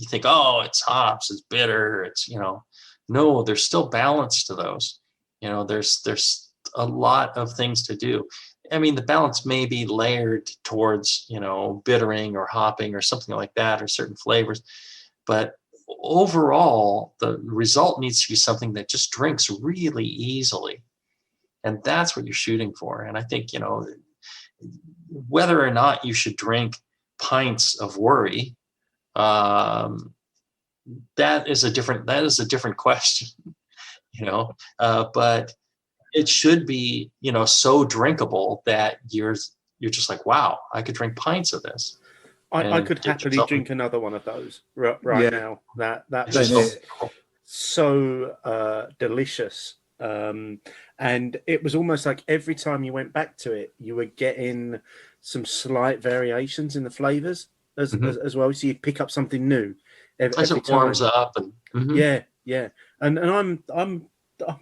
think, oh, it's hops, it's bitter, it's, no, there's still balance to those. There's a lot of things to do. I mean, the balance may be layered towards, bittering or hopping or something like that, or certain flavors, but overall, the result needs to be something that just drinks really easily. And that's what you're shooting for. And I think, whether or not you should drink pints of worry, that is a different question, but it should be, so drinkable that you're just like, wow, I could drink pints of this. I could happily drink another one of those right now. That's just so delicious. And it was almost like every time you went back to it, you were getting some slight variations in the flavors as well. So you pick up something new as it warms up. And yeah. And I'm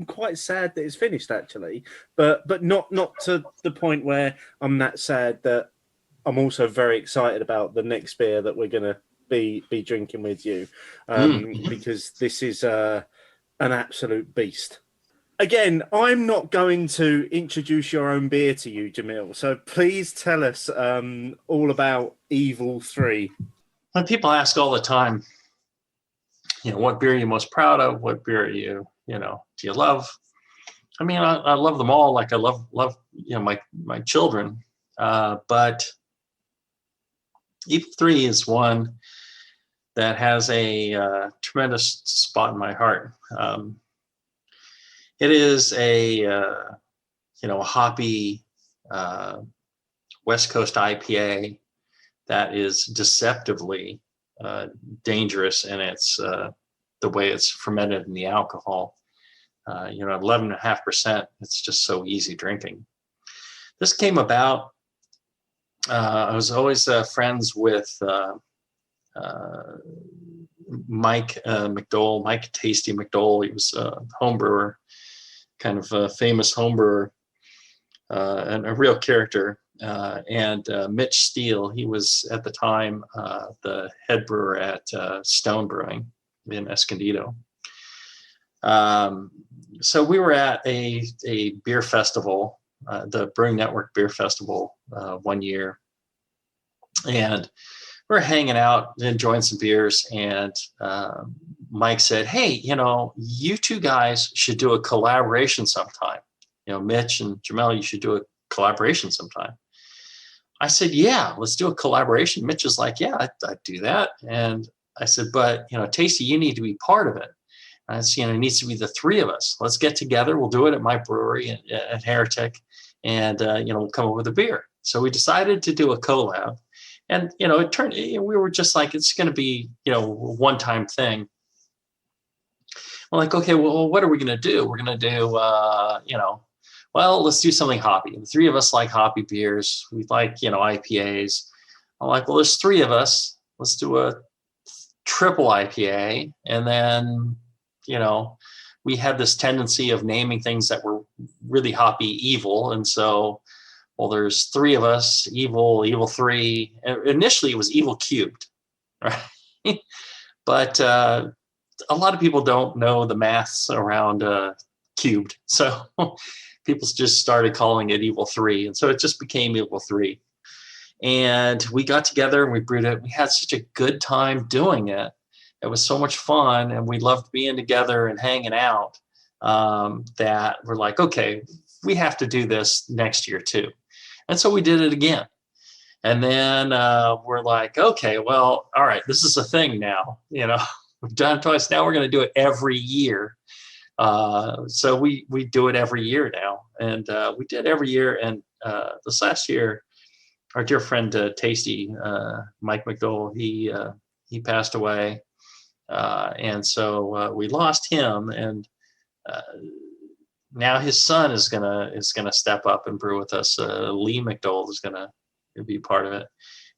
quite sad that it's finished, actually, but not to the point where I'm that sad that I'm also very excited about the next beer that we're going to be drinking with you, because this is an absolute beast. Again, I'm not going to introduce your own beer to you, Jamil. So please tell us all about Evil 3. When people ask all the time, what beer are you most proud of? What beer are you, do you love? I mean, I love them all. Like I love my children. But Evil 3 is one that has a tremendous spot in my heart. It is a hoppy West Coast IPA that is deceptively dangerous in its the way it's fermented in the alcohol. 11.5%. It's just so easy drinking. This came about. I was always friends with Mike McDole, Mike Tasty McDole. He was a homebrewer, kind of a famous homebrewer, and a real character. And Mitch Steele, he was at the time the head brewer at Stone Brewing in Escondido. So we were at a beer festival, the Brewing Network Beer Festival, one year, and we're hanging out, enjoying some beers, and Mike said, "Hey, you two guys should do a collaboration sometime. Mitch and Jamil, you should do a collaboration sometime." I said, "Yeah, let's do a collaboration." Mitch was like, "Yeah, I'd do that." And I said, "But Tasty, you need to be part of it. And it's, it needs to be the three of us. Let's get together. We'll do it at my brewery at Heretic, and we'll come up with a beer." So we decided to do a collab. And, it turned, we were just like, it's going to be, a one-time thing. We're like, okay, well, what are we going to do? We're going to do, well, let's do something hoppy. The three of us like hoppy beers. We like, IPAs. I'm like, well, there's three of us. Let's do a triple IPA. And then, we had this tendency of naming things that were really hoppy evil. And so, well, there's three of us, Evil 3. Initially, it was Evil Cubed, right? But a lot of people don't know the maths around cubed. So people just started calling it Evil 3. And so it just became Evil 3. And we got together and we brewed it. We had such a good time doing it. It was so much fun. And we loved being together and hanging out that we're like, okay, we have to do this next year too. And so we did it again. And then we're like, okay, well, all right, this is a thing now. We've done it twice. Now we're going to do it every year. So we do it every year now. And we did every year. And this last year, our dear friend Tasty, Mike McDole, he passed away. And so we lost him. And now his son is gonna step up and brew with us. Lee McDole is gonna be part of it.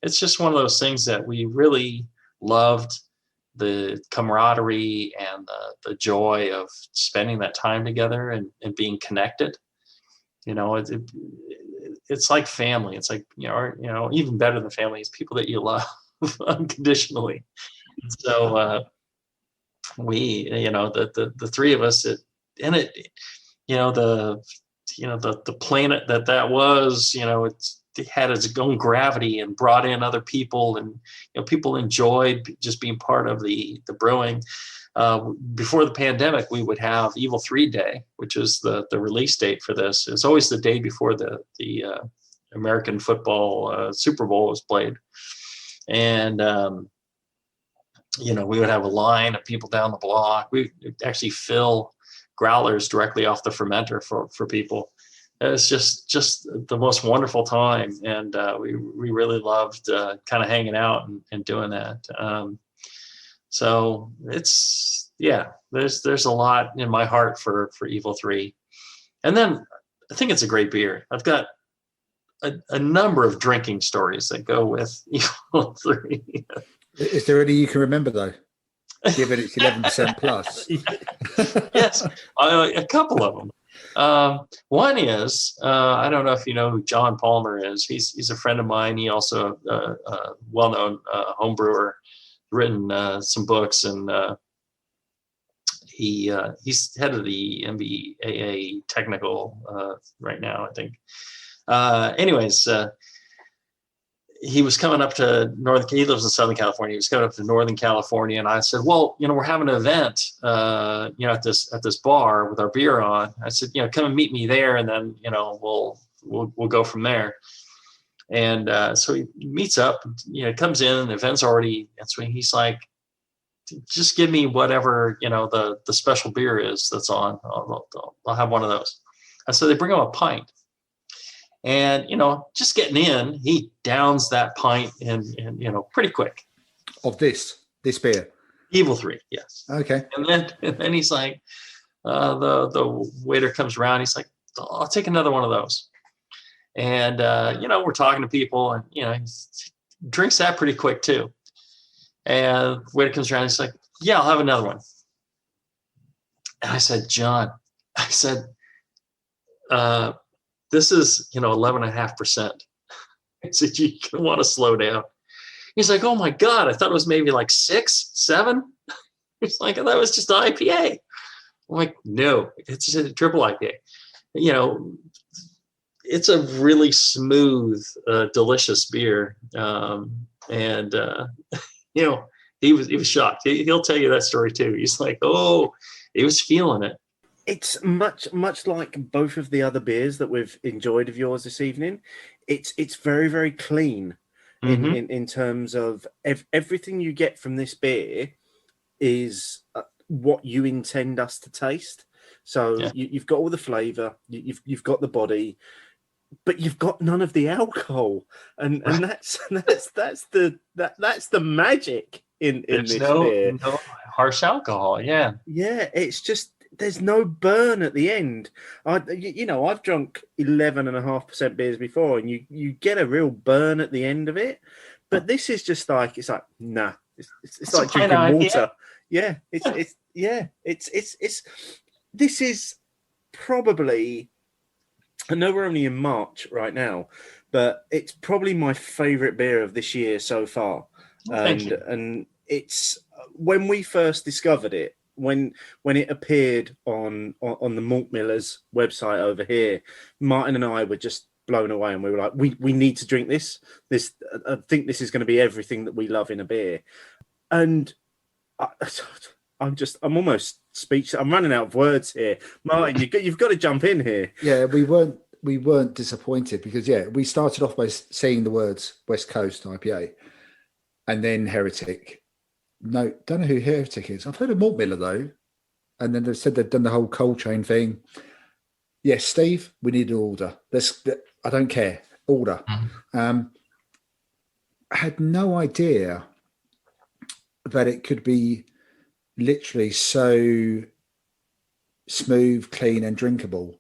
It's just one of those things that we really loved, the camaraderie and the joy of spending that time together and being connected. it's like family. It's like, even better than family. It's people that you love unconditionally. So we, the three of us, the planet that was, it had its own gravity and brought in other people, and people enjoyed just being part of the brewing. Before the pandemic, we would have Evil 3 Day, which is the release date for this. It's always the day before the American football Super Bowl was played, and we would have a line of people down the block. We actually fill growlers directly off the fermenter for people. It's just the most wonderful time, and we really loved kind of hanging out and doing that. So there's a lot in my heart for Evil 3. And then I think it's a great beer. I've got a number of drinking stories that go with Evil 3. Is there any you can remember, though, given it's 11% plus? Yes, a couple of them. One is, I don't know if you know who John Palmer is. He's a friend of mine. He also a well-known homebrewer, written some books, and he's head of the MBAA technical right now, I think. Anyways, he was coming up to he lives in Southern California. He was coming up to Northern California, and I said, well, we're having an event, at this bar with our beer on. I said, come and meet me there, and then, we'll go from there. And so he meets up, comes in, and the event's already, and so he's like, just give me whatever, the special beer is that's on. I'll have one of those. And so they bring him a pint. And, just getting in, he downs that pint in pretty quick. Of this beer? Evil 3, yes. Okay. And then he's like, the waiter comes around. He's like, I'll take another one of those. And, we're talking to people, and, he drinks that pretty quick too. And the waiter comes around. He's like, yeah, I'll have another one. And I said, John, this is, 11.5%. I said, you want to slow down. He's like, oh my God, I thought it was maybe like 6, 7. He's like, that was just an IPA. I'm like, no, it's a triple IPA. It's a really smooth, delicious beer. He was shocked. He'll tell you that story too. He's like, oh, he was feeling it. It's much like both of the other beers that we've enjoyed of yours this evening. It's very, very clean in terms of everything you get from this beer is what you intend us to taste. So you've got all the flavour, you've got the body, but you've got none of the alcohol, and that's the magic in this beer. No harsh alcohol. Yeah. It's just. There's no burn at the end. I've drunk 11.5% beers before, and you get a real burn at the end of it. But this is just like, it's like, nah, it's like drinking water. Yeah, this is probably, I know we're only in March right now, but it's probably my favorite beer of this year so far. And it's when we first discovered it, when it appeared on the Malt Miller's website over here, Martin and I were just blown away, and we were like, we need to drink this. I think this is going to be everything that we love in a beer. And I'm almost speechless. I'm running out of words here. Martin, you've got to jump in here. Yeah, we weren't disappointed because we started off by saying the words West Coast IPA, and then Heretic. No, don't know who Heretic is. I've heard of Malt Miller though, and then they said they've done the whole cold chain thing. Yes, Steve, we need an order. I don't care. Order. I had no idea that it could be literally so smooth, clean, and drinkable.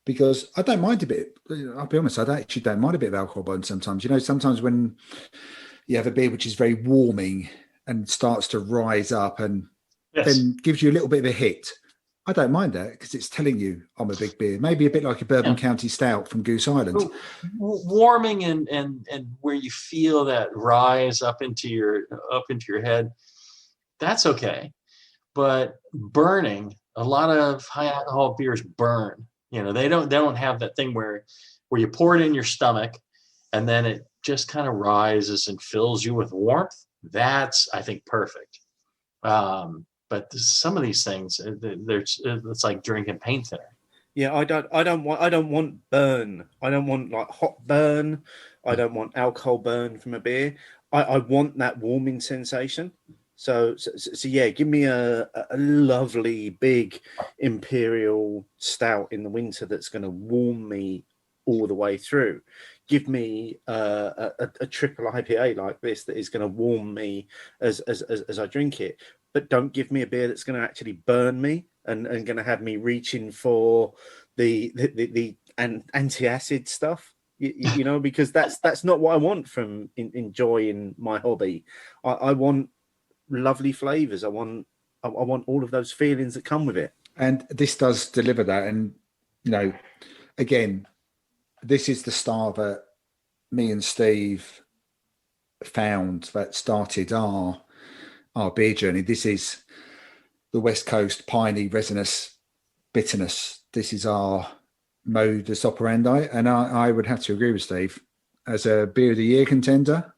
Because I don't mind a bit. I'll be honest, I actually don't mind a bit of alcohol burn sometimes. Sometimes when you have a beer which is very warming and starts to rise up and then gives you a little bit of a hit. I don't mind that because it's telling you I'm a big beer. Maybe a bit like a Bourbon County Stout from Goose Island. Warming and where you feel that rise up into your head, that's okay. But burning, a lot of high alcohol beers burn. They don't have that thing where you pour it in your stomach and then it just kind of rises and fills you with warmth. That's, I think, perfect. But some of these things, it's like drinking paint thinner. Yeah, I don't want burn. I don't want like hot burn. I don't want alcohol burn from a beer. I want that warming sensation. So yeah, give me a lovely big imperial stout in the winter that's going to warm me all the way through. Give me a triple IPA like this that is going to warm me as I drink it. But don't give me a beer that's going to actually burn me and going to have me reaching for the anti-acid stuff. Because that's not what I want from enjoying my hobby. I want lovely flavors. I want all of those feelings that come with it. And this does deliver that. And again, this is the style that me and Steve found that started our beer journey. This is the West Coast piney resinous bitterness. This is our modus operandi, and I would have to agree with Steve. As a beer of the year contender,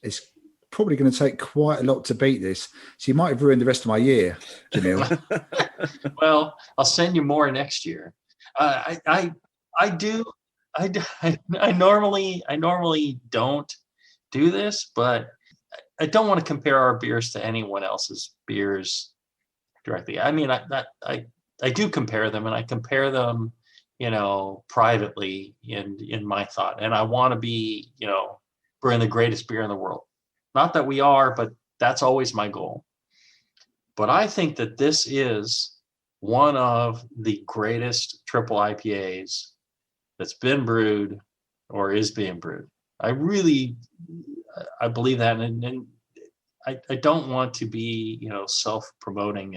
it's probably going to take quite a lot to beat this. So you might have ruined the rest of my year, Jamil. Well, I'll send you more next year. I normally don't do this, but I don't want to compare our beers to anyone else's beers directly. I mean, I do compare them, and I compare them, privately in my thought. And I want to be, brewing the greatest beer in the world. Not that we are, but that's always my goal. But I think that this is one of the greatest triple IPAs that's been brewed or is being brewed. I believe that, and I don't want to be, self-promoting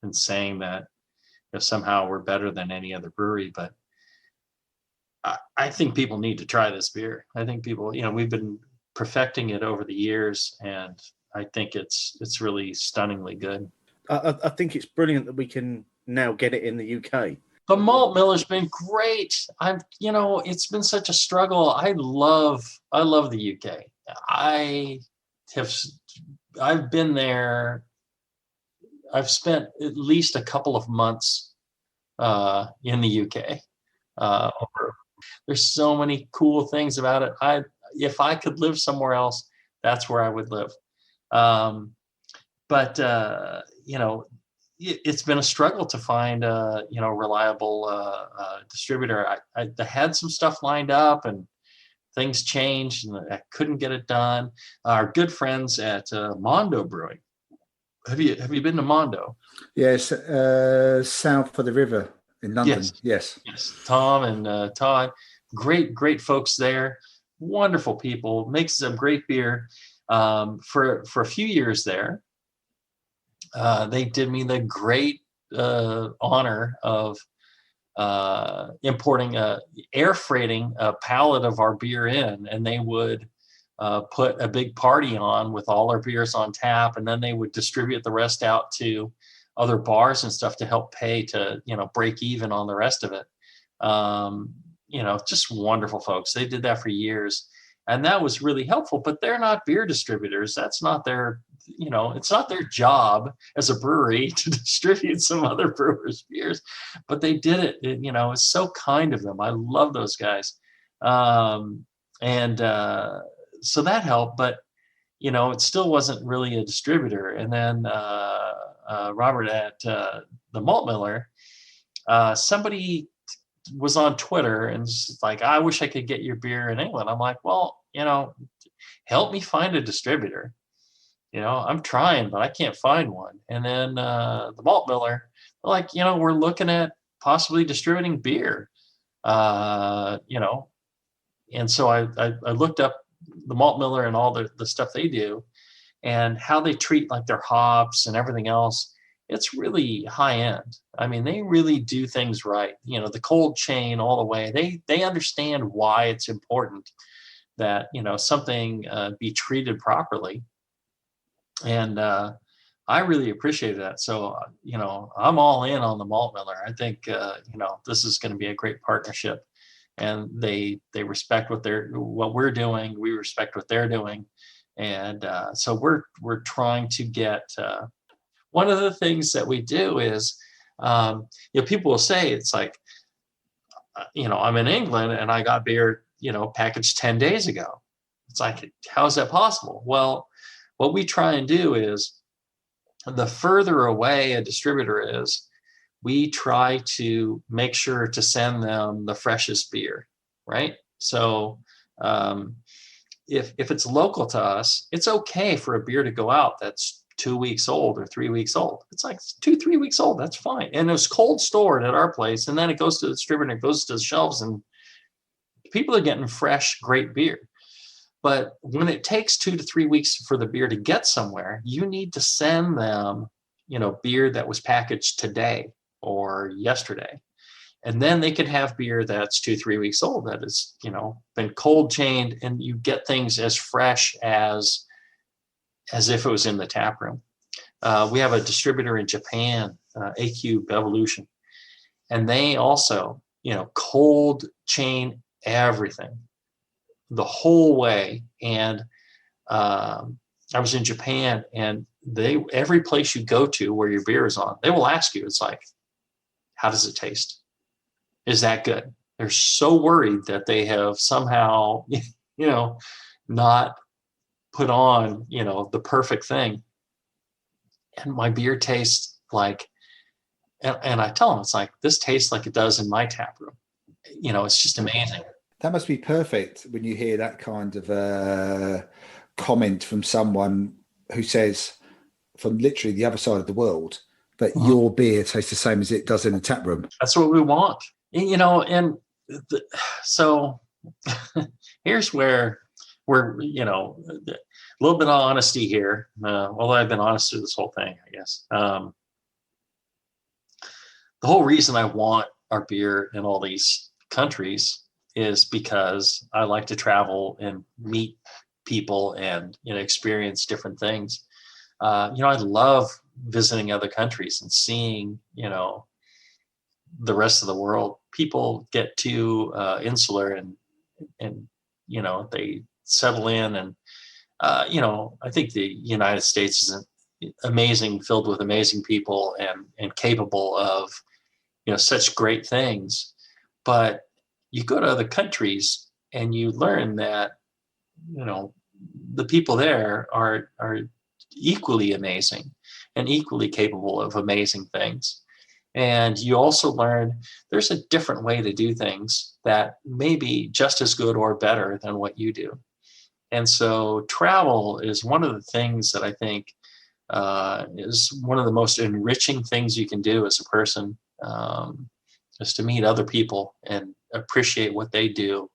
and saying that somehow we're better than any other brewery, but I think people need to try this beer. I think people, we've been perfecting it over the years, and I think it's really stunningly good. I think it's brilliant that we can now get it in the UK. The Malt Miller's been great. It's been such a struggle. I love the UK. I've been there. I've spent at least a couple of months in the UK. There's so many cool things about it. If I could live somewhere else, that's where I would live. But it's been a struggle to find a reliable distributor. I had some stuff lined up, and things changed, and I couldn't get it done. Our good friends at Mondo Brewing. Have you been to Mondo? Yes, south of the river in London. Yes. Tom and Todd, great folks there. Wonderful people. Makes some great beer. For a few years there, they did me the great honor of importing air freighting a pallet of our beer in, and they would put a big party on with all our beers on tap, and then they would distribute the rest out to other bars and stuff to help pay to break even on the rest of it. Just wonderful folks. They did that for years, and that was really helpful. But they're not beer distributors. That's not their it's not their job as a brewery to distribute some other brewers' beers, but they did it. It's so kind of them. I love those guys. So that helped, but it still wasn't really a distributor. And then Robert at the Malt Miller, somebody was on Twitter and was like, I wish I could get your beer in England. I'm like, well, help me find a distributor. I'm trying, but I can't find one. And then the Malt Miller, like, we're looking at possibly distributing beer. And so I looked up the Malt Miller and all the stuff they do and how they treat like their hops and everything else. it's really high end. I mean, they really do things right. You know, the cold chain all the way. They understand why it's important that, you know, something be treated properly. And I really appreciate that. So, you know, I'm all in on the Malt Miller. I think, you know, this is going to be a great partnership, and they respect what we're doing. We respect what they're doing. And so we're trying to get, one of the things that we do is, you know, people will say, it's like, you know, I'm in England and I got beer, you know, packaged 10 days ago. It's like, how is that possible? Well, what we try and do is, the further away a distributor is, we try to make sure to send them the freshest beer, right? So if it's local to us, it's okay for a beer to go out that's 2 weeks old or 3 weeks old. It's like 2-3 weeks old, that's fine. And it's cold stored at our place, and then it goes to the distributor, it goes to the shelves, and people are getting fresh, great beer. But when it takes 2 to 3 weeks for the beer to get somewhere, you need to send them, you know, beer that was packaged today or yesterday. And then they can have beer that's 2-3 weeks old that has, you know, been cold chained, and you get things as fresh as if it was in the tap room. We have a distributor in Japan, A-Cube Evolution, and they also, you know, cold chain everything the whole way. And I was in Japan, and every place you go to where your beer is on, they will ask you, it's like, how does it taste? Is that good? They're so worried that they have somehow, you know, not put on, you know, the perfect thing. And my beer tastes like, and I tell them, it's like, this tastes like it does in my tap room. You know, it's just amazing. That must be perfect when you hear that kind of comment from someone who says, from literally the other side of the world, that your beer tastes the same as it does in the tap room. That's what we want, you know. And so here's where we're, you know, a little bit of honesty here. Although I've been honest through this whole thing, I guess. The whole reason I want our beer in all these countries is because I like to travel and meet people and, you know, experience different things. You know, I love visiting other countries and seeing, you know, the rest of the world. People get too insular and, you know, they settle in, and, you know, I think the United States is amazing, filled with amazing people and capable of, you know, such great things. But you go to other countries and you learn that, you know, the people there are equally amazing and equally capable of amazing things. And you also learn there's a different way to do things that may be just as good or better than what you do. And so travel is one of the things that I think is one of the most enriching things you can do as a person, is to meet other people and appreciate what they do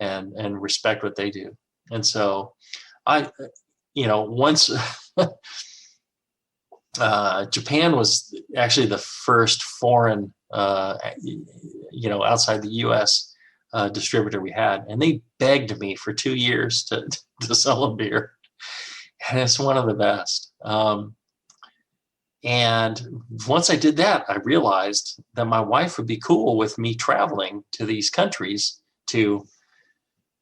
and respect what they do. And so you know, once Japan was actually the first foreign, you know, outside the US distributor we had, and they begged me for 2 years to sell a beer, and it's one of the best. And once I did that, I realized that my wife would be cool with me traveling to these countries to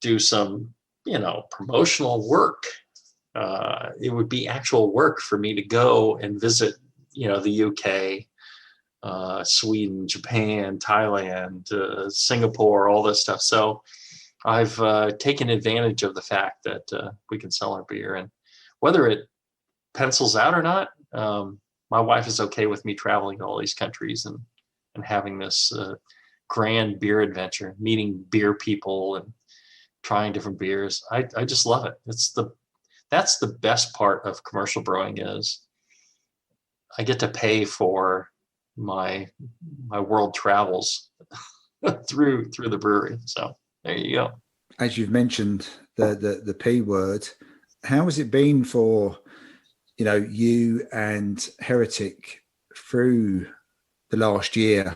do some, you know, promotional work. It would be actual work for me to go and visit, you know, the UK, Sweden, Japan, Thailand, Singapore, all this stuff. So I've taken advantage of the fact that we can sell our beer, and whether it pencils out or not, my wife is okay with me traveling to all these countries and having this grand beer adventure, meeting beer people and trying different beers. I just love it. That's the best part of commercial brewing, is I get to pay for my world travels through the brewery. So there you go. As you've mentioned the P word, how has it been for, you know, you and Heretic through the last year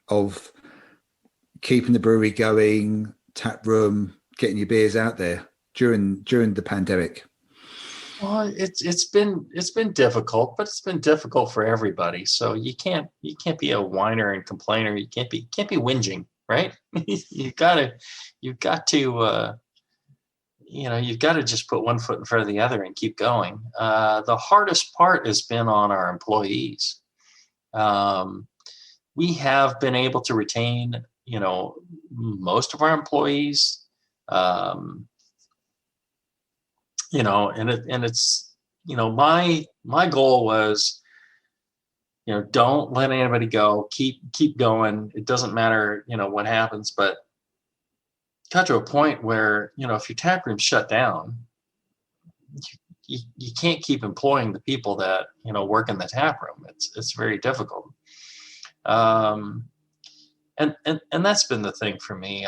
of keeping the brewery going, tap room, getting your beers out there during the pandemic? Well, it's been difficult, but it's been difficult for everybody. So you can't be a whiner and complainer. You can't be whinging, right? you've got to you've got to just put one foot in front of the other and keep going. The hardest part has been on our employees. We have been able to retain, most of our employees. And it's, my goal was, don't let anybody go, keep going. It doesn't matter, what happens, but got to a point where, if your tap room's shut down, you can't keep employing the people that, work in the tap room. It's very difficult. And that's been the thing for me.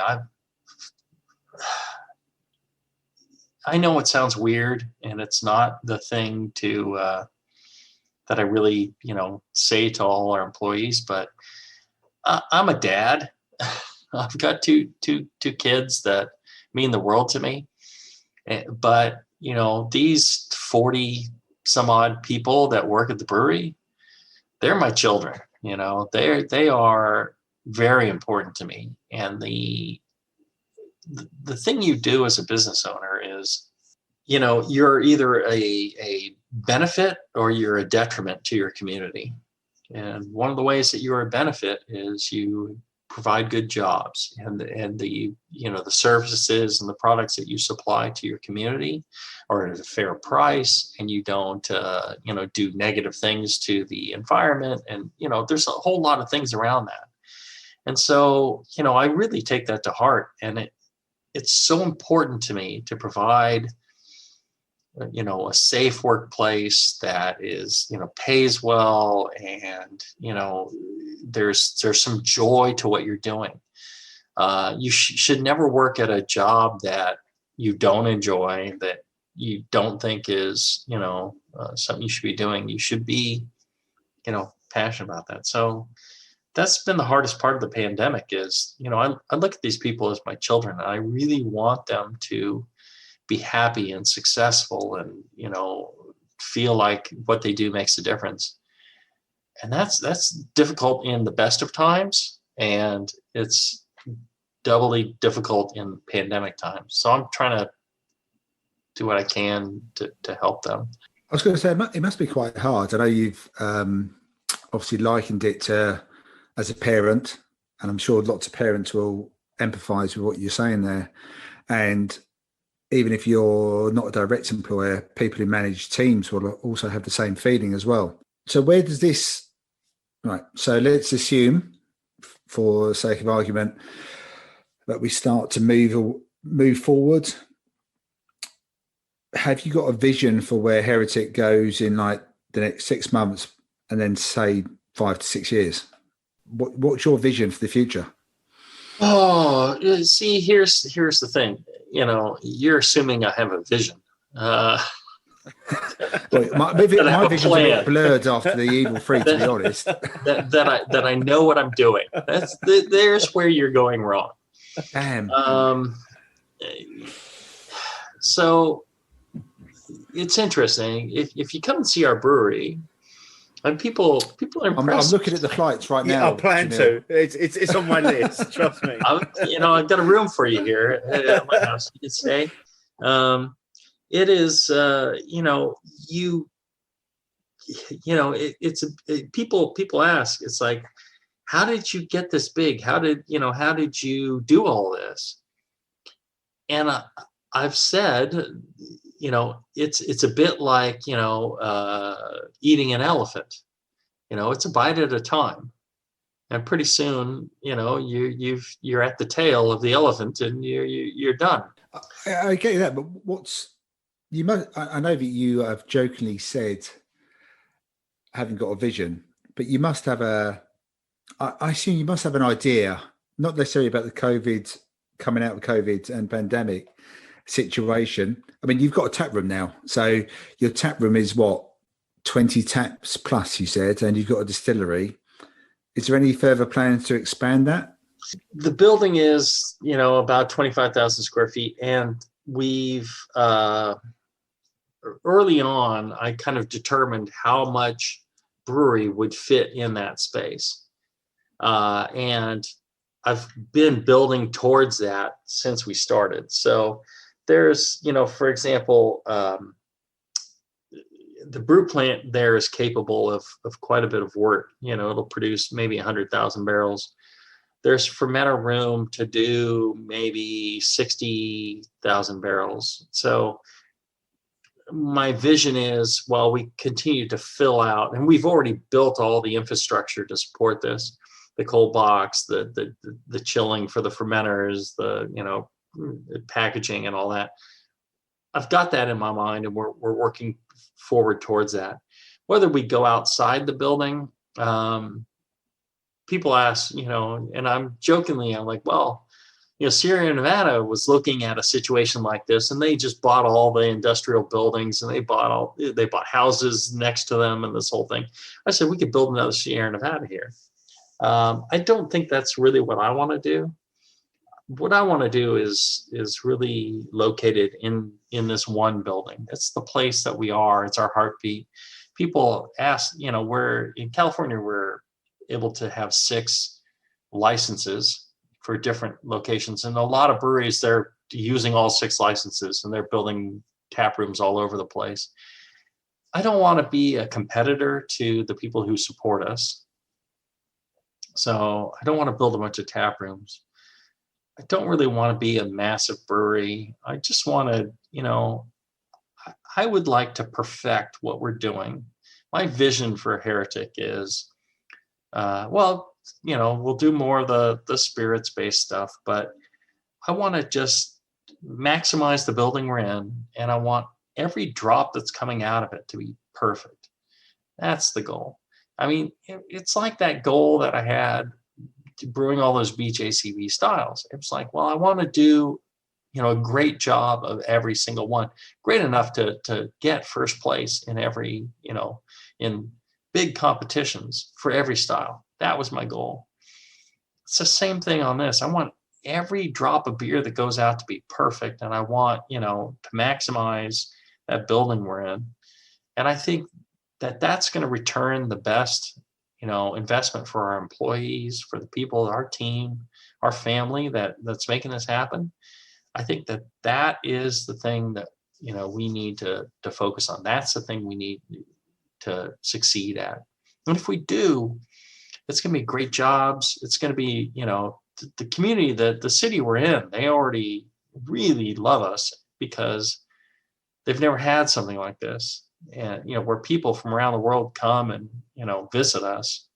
I know it sounds weird, and it's not the thing that I really, say to all our employees, but I'm a dad. I've got two kids that mean the world to me. But, these 40 some odd people that work at the brewery, they're my children. They are very important to me. And the thing you do as a business owner is, you're either a benefit or you're a detriment to your community. And one of the ways that you're a benefit is you provide good jobs, and the services and the products that you supply to your community are at a fair price, and you don't do negative things to the environment. And there's a whole lot of things around that. And so I really take that to heart, and it's so important to me to provide a safe workplace that is, pays well, and, there's some joy to what you're doing. You should never work at a job that you don't enjoy, that you don't think is, something you should be doing. You should be, passionate about that. So that's been the hardest part of the pandemic is, I look at these people as my children, and I really want them to be happy and successful and, feel like what they do makes a difference. And that's difficult in the best of times, and it's doubly difficult in pandemic times. So I'm trying to do what I can to help them. I was going to say, it must be quite hard. I know you've obviously likened it to as a parent, and I'm sure lots of parents will empathise with what you're saying there. And even if you're not a direct employer, people who manage teams will also have the same feeling as well. So where does this, right, so let's assume, for the sake of argument, that we start to move forward. Have you got a vision for where Heretic goes in like the next 6 months, and then say 5 to 6 years? What's your vision for the future? Oh, see, here's the thing. You're assuming I have a vision. Well, my vision's a bit blurred after the Evil Three, to be honest. that I know what I'm doing. There's where you're going wrong. Damn. So it's interesting. If you come and see our brewery, and people are impressed. I'm looking at the flights right now. I plan to. It's on my list. Trust me. I've got a room for you here at my house. You can stay. It is, people ask. It's like, how did you get this big? How did you do all this? And I've said, it's a bit like, eating an elephant. It's a bite at a time, and pretty soon, you're at the tail of the elephant, and you're done. I get that, but I know that you have jokingly said haven't got a vision, but you must have I assume you must have an idea, not necessarily about the COVID, coming out of COVID and pandemic situation. I mean, you've got a tap room now, so your tap room is what, 20 taps plus, you said, and you've got a distillery. Is there any further plans to expand that? The building is, about 25,000 square feet. And we've, early on, I kind of determined how much brewery would fit in that space. And I've been building towards that since we started. So there's, for example, the brew plant there is capable of quite a bit of work. It'll produce maybe 100,000 barrels. There's fermenter room to do maybe 60,000 barrels. So my vision is, while we continue to fill out, and we've already built all the infrastructure to support this, the cold box, the chilling for the fermenters, the packaging and all that. I've got that in my mind, and we're working forward towards that. Whether we go outside the building, people ask, and I'm like, well, Sierra Nevada was looking at a situation like this, and they just bought all the industrial buildings, and they bought houses next to them and this whole thing. I said, we could build another Sierra Nevada here. I don't think that's really what I want to do. What I want to do is really located in this one building. It's the place that we are. It's our heartbeat. People ask, we're in California, we're able to have 6 licenses for different locations. And a lot of breweries, they're using all 6 licenses, and they're building tap rooms all over the place. I don't want to be a competitor to the people who support us. So I don't want to build a bunch of tap rooms. I don't really want to be a massive brewery. I just want to, I would like to perfect what we're doing. My vision for Heretic is, we'll do more of the spirits-based stuff, but I want to just maximize the building we're in, and I want every drop that's coming out of it to be perfect. That's the goal. I mean, it's like that goal that I had brewing all those BJCP styles. It's like, well, I want to do, a great job of every single one, great enough to get first place in every, in big competitions for every style. That was my goal. It's the same thing on this. I want every drop of beer that goes out to be perfect, and I want, to maximize that building we're in. And I think that's going to return the best, investment for our employees, for the people, our team, our family that's making this happen. I think that is the thing that, we need to focus on. That's the thing we need to succeed at. And if we do, it's going to be great jobs. It's going to be, the community, the city we're in, they already really love us because they've never had something like this. And, where people from around the world come and, visit us,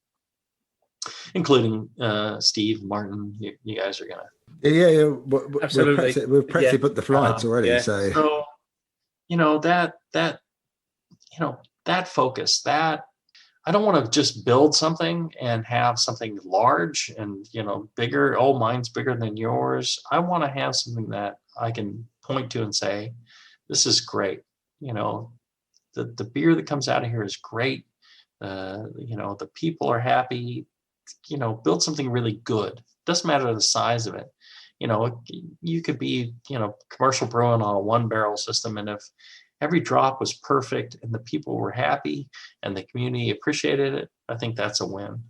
including Steve, Martin, you guys are going to. Yeah. Absolutely. We've practically booked the flights already. Yeah. So, that focus, that I don't want to just build something and have something large and, bigger. Oh, mine's bigger than yours. I want to have something that I can point to and say, this is great. The beer that comes out of here is great. The people are happy. Build something really good. Doesn't matter the size of it. You could be, commercial brewing on a 1-barrel system, and if every drop was perfect and the people were happy and the community appreciated it, I think that's a win.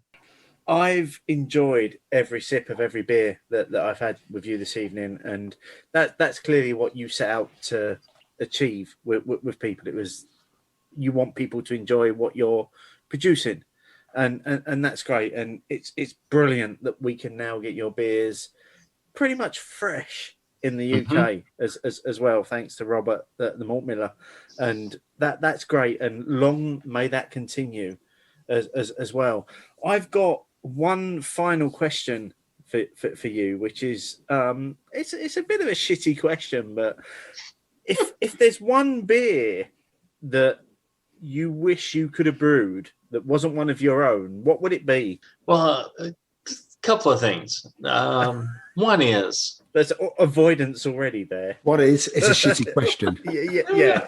I've enjoyed every sip of every beer that I've had with you this evening, and that's clearly what you set out to achieve with people. It was, you want people to enjoy what you're producing, and that's great. And it's brilliant that we can now get your beers pretty much fresh in the UK as well, thanks to Robert, the Malt Miller, and that's great. And long may that continue as well. I've got one final question for you, which is it's a bit of a shitty question, but if there's one beer that you wish you could have brewed that wasn't one of your own, what would it be? Well, a couple of things. One is, there's avoidance already there. What is? It's a shitty question. Yeah.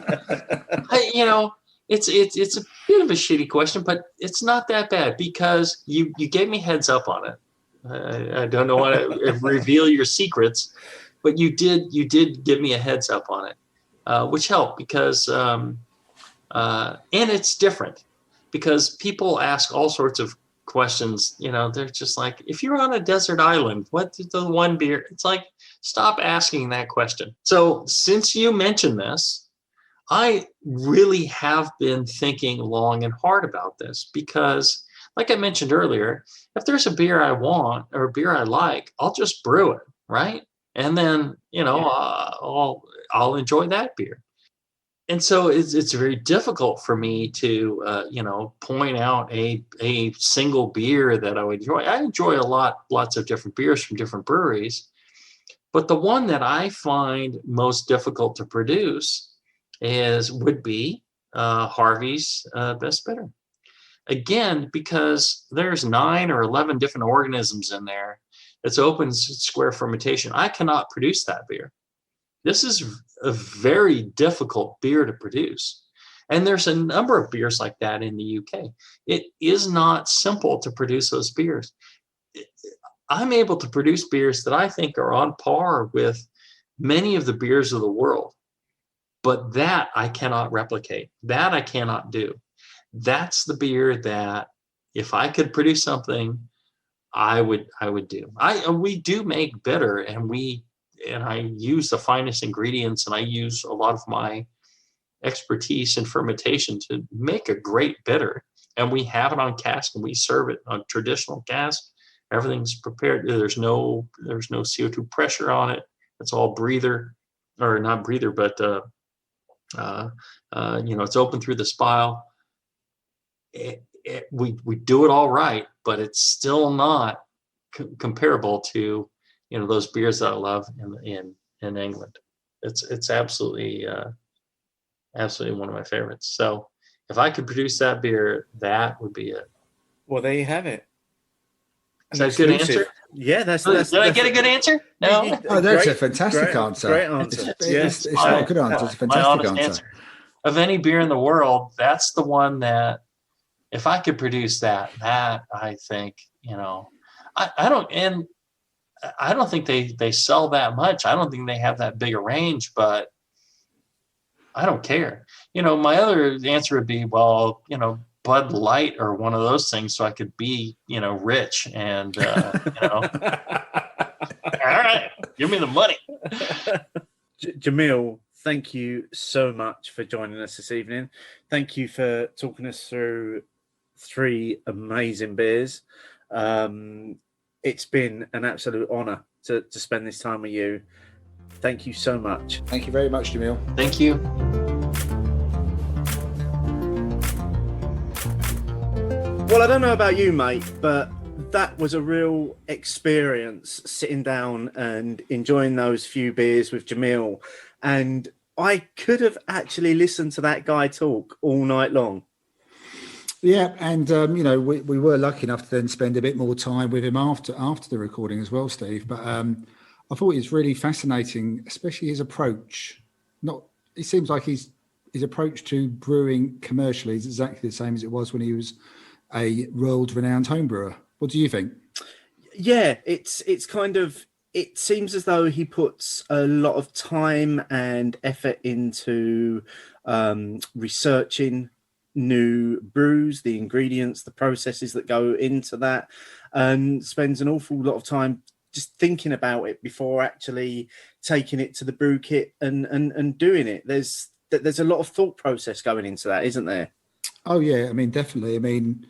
It's a bit of a shitty question, but it's not that bad because you gave me heads up on it. I don't know how to reveal your secrets, but you did give me a heads up on it, which helped because and it's different because people ask all sorts of questions. You know, they're just like, if you're on a desert island, what's the one beer? It's like, stop asking that question. So since you mentioned this, I really have been thinking long and hard about this because, like I mentioned earlier, if there's a beer I want or a beer I like, I'll just brew it, right? And then, I'll enjoy that beer. And so it's very difficult for me to, point out a single beer that I would enjoy. I enjoy lots of different beers from different breweries, but the one that I find most difficult to produce would be Harvey's Best Bitter. Again, because there's 9 or 11 different organisms in there. It's open square fermentation. I cannot produce that beer. This is a very difficult beer to produce. And there's a number of beers like that in the UK. It is not simple to produce those beers. I'm able to produce beers that I think are on par with many of the beers of the world. But that I cannot replicate. That I cannot do. That's the beer that if I could produce something, I would do. We do make bitter, and I use the finest ingredients, and I use a lot of my expertise in fermentation to make a great bitter. And we have it on cask, and we serve it on traditional cask. Everything's prepared. There's no CO2 pressure on it. It's all breather, or not breather, but it's open through the spile. We do it all right, but it's still not comparable to those beers that I love in England. It's absolutely one of my favorites. So if I could produce that beer, that would be it. Well, there you have it. Is that a good answer? Yeah, that's. Did I get a good answer? No. Oh, that's a fantastic answer. Great answer. It's not a good answer. It's a fantastic answer. Of any beer in the world, that's the one that, if I could produce that I think, I don't think they sell that much. I don't think they have that big a range, but I don't care. My other answer would be, well, Bud Light or one of those things, so I could be, rich and, all right, give me the money. Jamil, thank you so much for joining us this evening. Thank you for talking us through 3 amazing beers. It's been an absolute honor to spend this time with you. Thank you so much. Thank you very much, Jamil. Thank you. Well, I don't know about you, mate, but that was a real experience sitting down and enjoying those few beers with Jamil. And I could have actually listened to that guy talk all night long. Yeah, and we were lucky enough to then spend a bit more time with him after the recording as well, Steve. But I thought it was really fascinating, especially his approach. It seems like his approach to brewing commercially is exactly the same as it was when he was a world-renowned homebrewer. What do you think? Yeah, it's kind of, it seems as though he puts a lot of time and effort into researching new brews, the ingredients, the processes that go into that, and spends an awful lot of time just thinking about it before actually taking it to the brew kit and doing it. There's a lot of thought process going into that, isn't there? Oh yeah, I mean, definitely. I mean,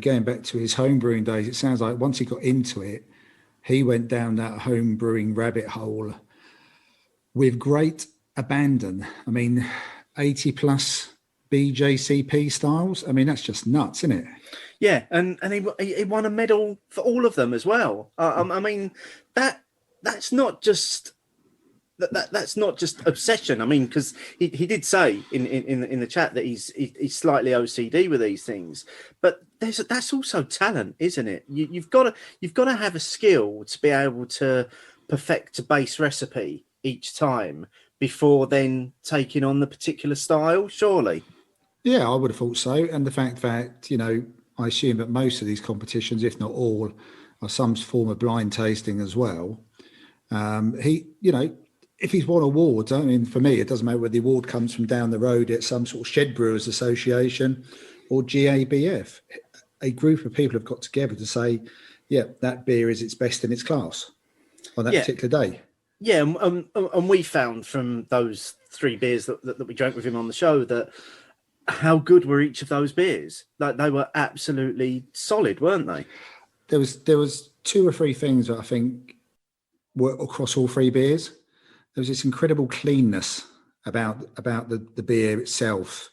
going back to his home brewing days, it sounds like once he got into it, he went down that home brewing rabbit hole with great abandon. I mean, 80 plus BJCP styles. I mean, that's just nuts, isn't it? Yeah, and he won a medal for all of them as well. I mean, that's not just that's not just obsession. I mean, because he did say in the chat that he's slightly OCD with these things, but that's also talent, isn't it? You've got to have a skill to be able to perfect a base recipe each time before then taking on the particular style, surely. Yeah, I would have thought so. And the fact that, I assume that most of these competitions, if not all, are some form of blind tasting as well. If he's won awards, I mean, for me, it doesn't matter whether the award comes from down the road at some sort of Shed Brewers Association or GABF. A group of people have got together to say, yeah, that beer is its best in its class on that particular day. Yeah, and we found from those 3 beers that we drank with him on the show that how good were each of those beers? Like, they were absolutely solid, weren't they? There was 2 or 3 things that I think were across all 3 beers. There was this incredible cleanness about the beer itself.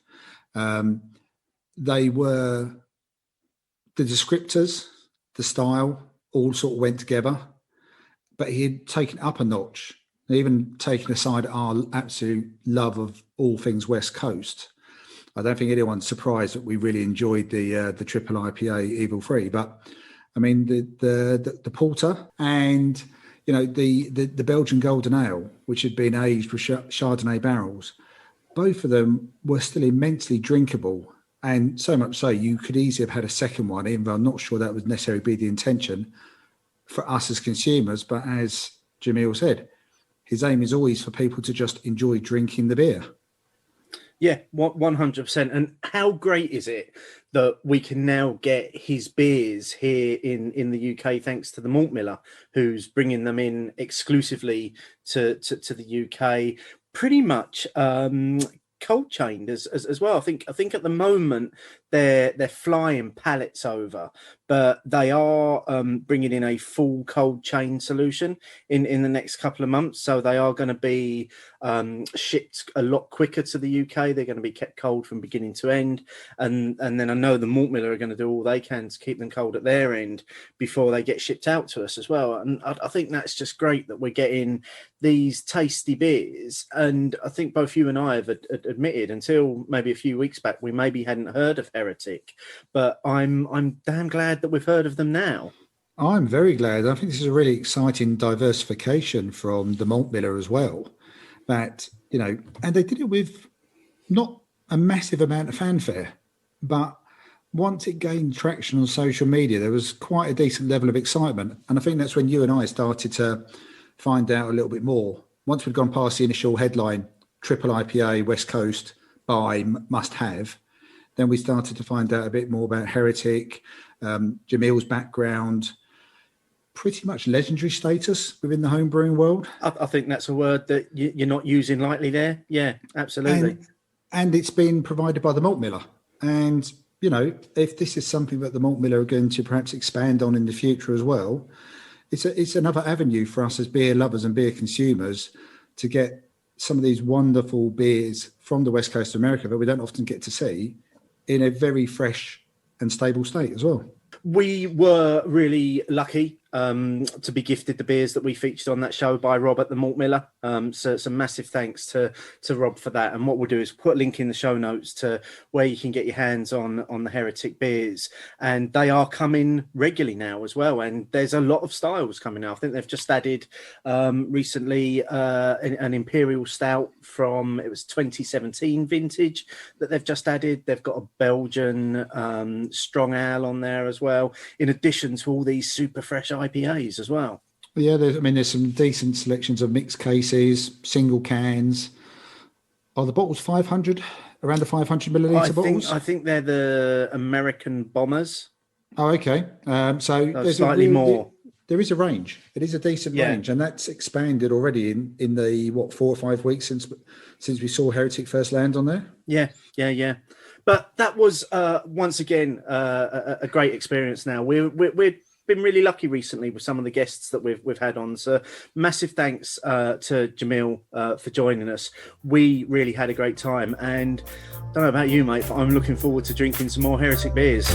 They were the descriptors, the style, all sort of went together. But he had taken up a notch, even taken aside our absolute love of all things West Coast. I don't think anyone's surprised that we really enjoyed the triple IPA Evil Free. But I mean, the porter and the Belgian Golden Ale, which had been aged with Chardonnay barrels, both of them were still immensely drinkable. And so much so, you could easily have had a second one, even though I'm not sure that would necessarily be the intention for us as consumers. But as Jamil said, his aim is always for people to just enjoy drinking the beer. Yeah, 100%. And how great is it that we can now get his beers here in the UK, thanks to the Malt Miller, who's bringing them in exclusively to the UK, pretty much cold chained as well. I think at the moment they're flying pallets over, but they are bringing in a full cold chain solution in the next couple of months. So they are going to be shipped a lot quicker to the UK. They're going to be kept cold from beginning to end, and then I know the Malt Miller are going to do all they can to keep them cold at their end before they get shipped out to us as well. And I think that's just great that we're getting these tasty beers. And I think both you and I have admitted until maybe a few weeks back we maybe hadn't heard of Heretic, but I'm damn glad that we've heard of them now. I'm very glad. I think this is a really exciting diversification from the Malt Miller as well. That, and they did it with not a massive amount of fanfare, but once it gained traction on social media, there was quite a decent level of excitement. And I think that's when you and I started to find out a little bit more. Once we'd gone past the initial headline, triple IPA, West Coast, buy, must have, then we started to find out a bit more about Heretic, Jamil's background, pretty much legendary status within the homebrewing world. I think that's a word that you're not using lightly there. Yeah, absolutely. And it's been provided by the Malt Miller. And, if this is something that the Malt Miller are going to perhaps expand on in the future as well, it's another avenue for us as beer lovers and beer consumers to get some of these wonderful beers from the West Coast of America that we don't often get to see in a very fresh and stable state as well. We were really lucky to be gifted the beers that we featured on that show by Rob at the Malt Miller. So some massive thanks to Rob for that. And what we'll do is put a link in the show notes to where you can get your hands on the Heretic beers. And they are coming regularly now as well. And there's a lot of styles coming out. I think they've just added recently an Imperial Stout from, it was 2017 vintage that they've just added. They've got a Belgian strong ale on there as well, in addition to all these super fresh IPAs as well. Yeah, there's some decent selections of mixed cases, single cans. Are the bottles 500, around the 500 milliliter bottles? I think they're the American Bombers. Oh, okay. So there's slightly more. There is a range. It is a decent range, and that's expanded already in the 4 or 5 weeks since we saw Heretic first land on there. Yeah. But that was once again a great experience. Now we're been really lucky recently with some of the guests that we've had on. So massive thanks to Jamil for joining us. We really had a great time, and I don't know about you, mate, but I'm looking forward to drinking some more Heretic beers.